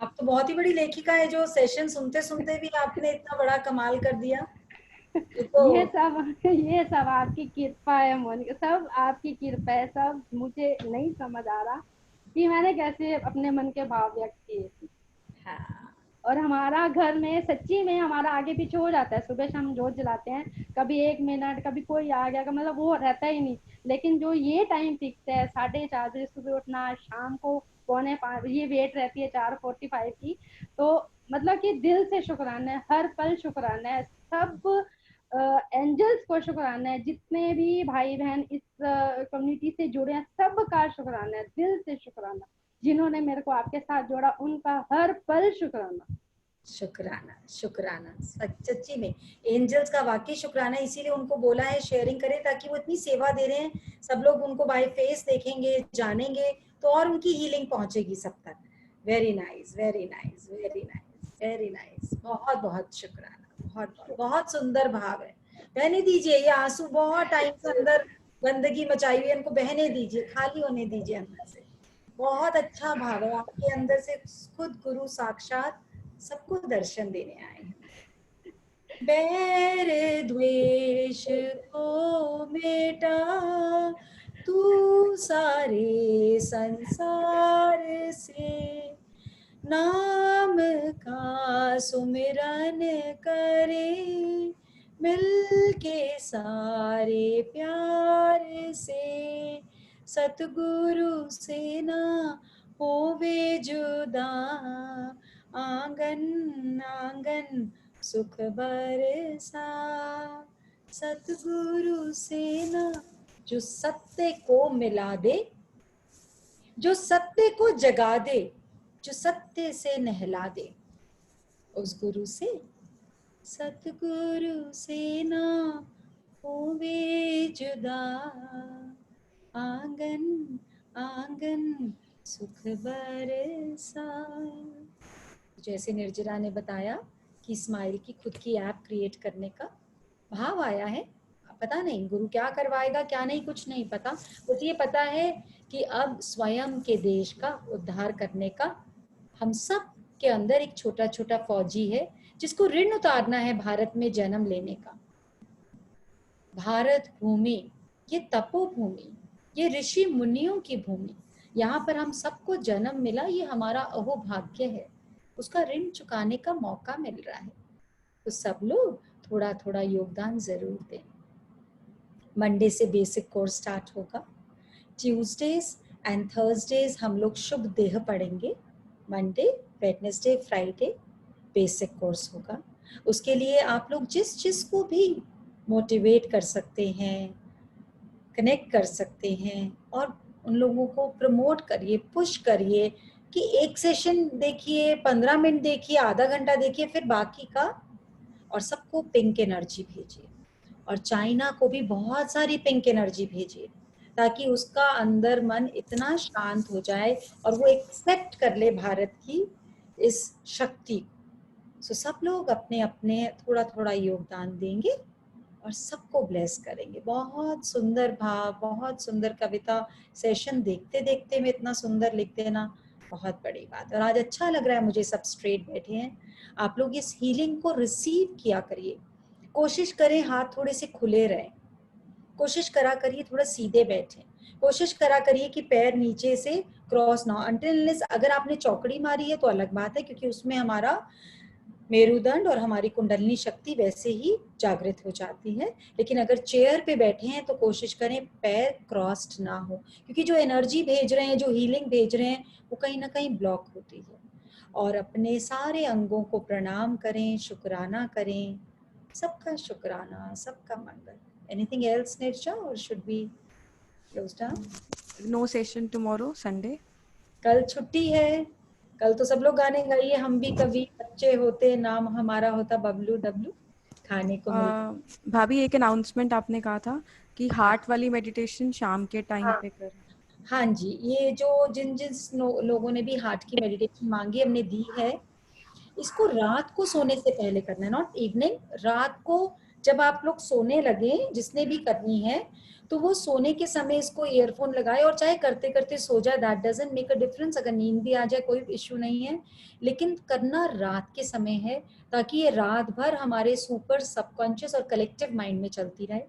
आप तो बहुत ही बड़ी लेखिका है, जो सेशन सुनते सुनते भी आपने इतना बड़ा कमाल कर दिया। तो ये सब आपकी कृपा है मोनिका, सब आपकी कृपा है। सब मुझे नहीं समझ आ रहा कि मैंने कैसे अपने मन के भाव व्यक्त किए। हाँ। और हमारा घर में सच्ची में हमारा आगे पीछे हो जाता है। सुबह शाम जोत जलाते हैं, कभी 1 मिनट, कभी कोई आ गया, मतलब वो रहता ही नहीं। लेकिन जो ये टाइम फिक्स है 4:30 बजे सुबह उठना, शाम को 4:45, ये वेट रहती है 4:45 की। तो मतलब कि दिल से शुक्राना है, हर पल शुक्राना है, सब एंजल्स को शुक्राना है, जितने भी भाई बहन इस कम्युनिटी से जुड़े हैं सबका शुक्राना है, दिल से शुक्राना। जिन्होंने मेरे को आपके साथ जोड़ा, उनका हर पल शुक्राना शुक्राना शुक्राना। सच्ची में एंजल्स का वाकई शुक्राना, इसीलिए उनको बोला है शेयरिंग करें, ताकि वो इतनी सेवा दे रहे हैं। सब लोग उनको बाय फेस देखेंगे, जानेंगे, तो और उनकी हीलिंग पहुंचेगी सब तक। Very nice, very nice, very nice, very nice. बहुत बहुत शुक्राना। बहुत बहुत सुंदर भाव है। बहने दीजिए, ये आंसू बहुत टाइम से अंदर गंदगी मचाई हुई है, इनको बहने दीजिए, खाली होने दीजिए अंदर से। बहुत अच्छा भाव है आपके अंदर से, खुद गुरु साक्षात सबको दर्शन देने आए हैं। बैर द्वेष को मेटा तू सारे संसार से, नाम का सुमिरन करे मिलके सारे प्यार से। सतगुरु से ना होवे जुदा, आंगन आंगन सुख बरसा, सतगुरु से ना जो सत्य को मिला दे, जो सत्य को जगा दे, जो सत्य से नहला दे, उस गुरु से, सतगुरु से ना होवे जुदा, आंगन आंगन सुख बरसा। जैसे निर्जरा ने बताया कि स्माइल की खुद की ऐप क्रिएट करने का भाव आया है, पता नहीं गुरु क्या करवाएगा क्या नहीं, कुछ नहीं पता, बस ये पता है कि अब स्वयं के देश का उद्धार करने का हम सब के अंदर एक छोटा छोटा फौजी है जिसको ऋण उतारना है भारत में जन्म लेने का। भारत भूमि ये तपोभूमि, ये ऋषि मुनियों की भूमि, यहाँ पर हम सबको जन्म मिला, ये हमारा अहोभाग्य है, उसका ऋण चुकाने का मौका मिल रहा है। तो सब लोग थोड़ा थोड़ा योगदान जरूर दें। मंडे से बेसिक कोर्स स्टार्ट होगा, ट्यूसडेज एंड थर्सडेज हम लोग शुभ देह पढ़ेंगे, Monday Wednesday Friday basic course होगा। उसके लिए आप लोग जिस जिसको भी मोटिवेट कर सकते हैं, कनेक्ट कर सकते हैं और उन लोगों को प्रमोट करिए, पुश करिए कि एक सेशन देखिए, 15 मिनट देखिए, आधा घंटा देखिए, फिर बाकी का, और सबको पिंक एनर्जी भेजिए और चाइना को भी बहुत सारी पिंक एनर्जी भेजिए ताकि उसका अंदर मन इतना शांत हो जाए और वो एक्सेप्ट कर ले भारत की इस शक्ति। सो सब लोग अपने अपने थोड़ा थोड़ा योगदान देंगे और सबको ब्लेस करेंगे। बहुत सुंदर भाव, बहुत सुंदर कविता, सेशन देखते देखते में इतना सुंदर लिख देना बहुत बड़ी बात। और आज अच्छा लग रहा है मुझे, सब स्ट्रेट बैठे हैं, आप लोग इस हीलिंग को रिसीव किया करिए। कोशिश करें हाथ थोड़े से खुले रहें, कोशिश करा करिए थोड़ा सीधे बैठे, कोशिश करा करिए कि पैर नीचे से क्रॉस ना हो। अनटिल अगर आपने चौकड़ी मारी है तो अलग बात है, क्योंकि उसमें हमारा मेरुदंड और हमारी कुंडलिनी शक्ति वैसे ही जागृत हो जाती है। लेकिन अगर चेयर पे बैठे हैं तो कोशिश करें पैर क्रॉस्ड ना हो, क्योंकि जो एनर्जी भेज रहे हैं, जो हीलिंग भेज रहे हैं, वो कहीं ना कहीं ब्लॉक होती है। और अपने सारे अंगों को प्रणाम करें, शुक्राना करें, सबका शुक्राना, सबका मंगल। Anything else Nirja, or should be close down? No session tomorrow Sunday. कल छुट्टी है, कल तो सब लोग गाने गाइए, हम भी कभी बच्चे होते, नाम हमारा होता बबलू डब्लू, खाने को मिलता। भाभी एक अनाउंसमेंट आपने कहा था कि हार्ट वाली मेडिटेशन शाम के टाइम पे करें। हाँ जी, ये जो जिन लोगों ने भी हार्ट की मेडिटेशन मांगी हमने दी है, इसको रात को सोने से पहले करना है, नॉट इवनिंग। रात को जब आप लोग सोने लगे, जिसने भी करनी है, तो वो सोने के समय इसको ईयरफोन लगाए और चाहे करते करते सो जाए, that doesn't make a difference. अगर नींद भी आ जाए कोई इश्यू नहीं है, लेकिन करना रात के समय है ताकि ये रात भर हमारे सुपर सबकॉन्शियस और कलेक्टिव माइंड में चलती रहे,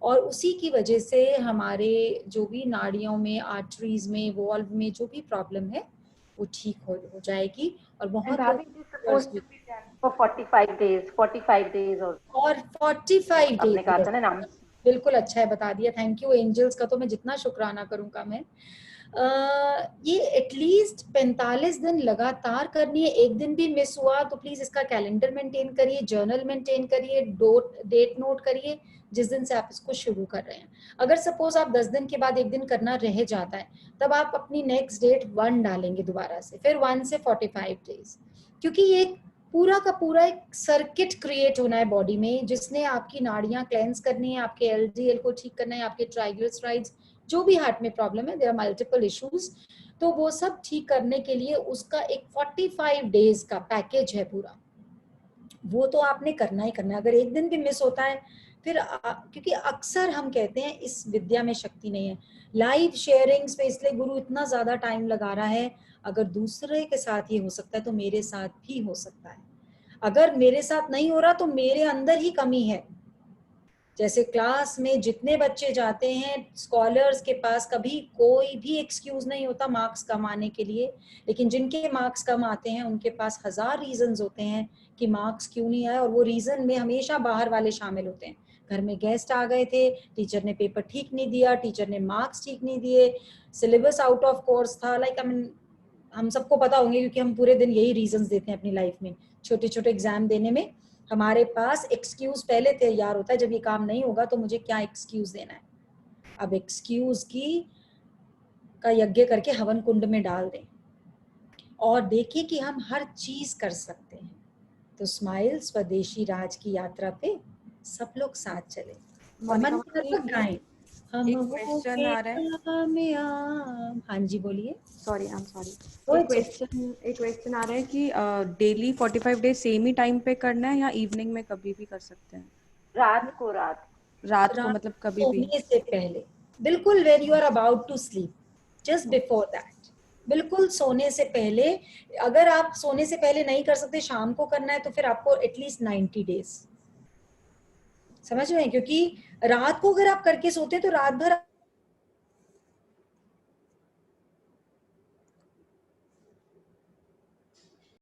और उसी की वजह से हमारे जो भी नाड़ियों में, आर्टरीज में, वॉल्व में जो भी प्रॉब्लम है वो ठीक हो जाएगी। और बहुत for 45 days और 45 डेज बिल्कुल अच्छा है, बता दिया, थैंक यू। एंजल्स का तो मैं जितना शुक्राना करूंगा मैं। ये एटलीस्ट 45 दिन लगातार करनी है। एक दिन भी मिस हुआ तो प्लीज इसका कैलेंडर मेंटेन करिए, जर्नल मेंटेन करिए, डेट नोट करिए जिस दिन से आप इसको शुरू कर रहे हैं। अगर सपोज आप 10 दिन के बाद एक दिन करना रह जाता है, तब आप अपनी नेक्स्ट डेट 1 डालेंगे दोबारा से, फिर 1 से 45 डेज, क्योंकि ये पूरा का पूरा एक सर्किट क्रिएट होना है बॉडी में, जिसने आपकी नाड़ियां क्लेंस करनी है, आपके एलडीएल को ठीक करना है, आपके ट्राइग्लिसराइड्स, जो भी हार्ट में प्रॉब्लम है, देयर आर मल्टीपल इश्यूज, तो वो सब ठीक करने के लिए उसका एक 45 डेज का पैकेज है पूरा, वो तो आपने करना ही करना है। अगर एक दिन भी मिस होता है फिर क्योंकि अक्सर हम कहते हैं इस विद्या में शक्ति नहीं है, लाइव शेयरिंग्स पे इसलिए गुरु इतना ज्यादा टाइम लगा रहा है। अगर दूसरे के साथ ये हो सकता है तो मेरे साथ भी हो सकता है। अगर मेरे साथ नहीं हो रहा तो मेरे अंदर ही कमी है। जैसे क्लास में जितने बच्चे जाते हैं, स्कॉलर्स के पास कभी कोई भी एक्सक्यूज नहीं होता मार्क्स कम आने के लिए, लेकिन जिनके मार्क्स कम आते हैं उनके पास 1000 रीजंस होते हैं कि मार्क्स क्यों नहीं आए, और वो रीजन में हमेशा बाहर वाले शामिल होते हैं। घर में गेस्ट आ गए थे, टीचर ने पेपर ठीक नहीं दिया, टीचर ने मार्क्स ठीक नहीं दिए, सिलेबस आउट ऑफ कोर्स था, लाइक आई मीन हम सबको पता होंगे, क्योंकि हम पूरे दिन यही रीजंस देते हैं अपनी लाइफ में। छोटे छोटे एग्जाम देने में हमारे पास एक्सक्यूज पहले तैयार होता है, जब ये काम नहीं होगा तो मुझे क्या एक्सक्यूज देना है। अब एक्सक्यूज का यज्ञ करके हवन कुंड में डाल दें और देखिए कि हम हर चीज कर सकते हैं। तो स्माइल स्वदेशी राज की यात्रा पे सब लोग साथ चले, मन गाएं हम एक वो क्वेश्चन आ रहा है। कामयाब। हाँ जी बोलिए। Sorry, I am sorry. एक क्वेश्चन आ रहा है कि डेली 45 डेज सेम ही टाइम पे करना है या इवनिंग में कभी भी कर सकते हैं? रात को मतलब कभी भी सोने से पहले, बिल्कुल when you are about to sleep, just before that, बिल्कुल सोने से पहले। अगर आप सोने से पहले नहीं कर सकते, शाम को करना है, तो फिर आपको एटलीस्ट 90 डेज, समझ रहे हैं? क्योंकि रात को अगर आप करके सोते हैं तो रात भर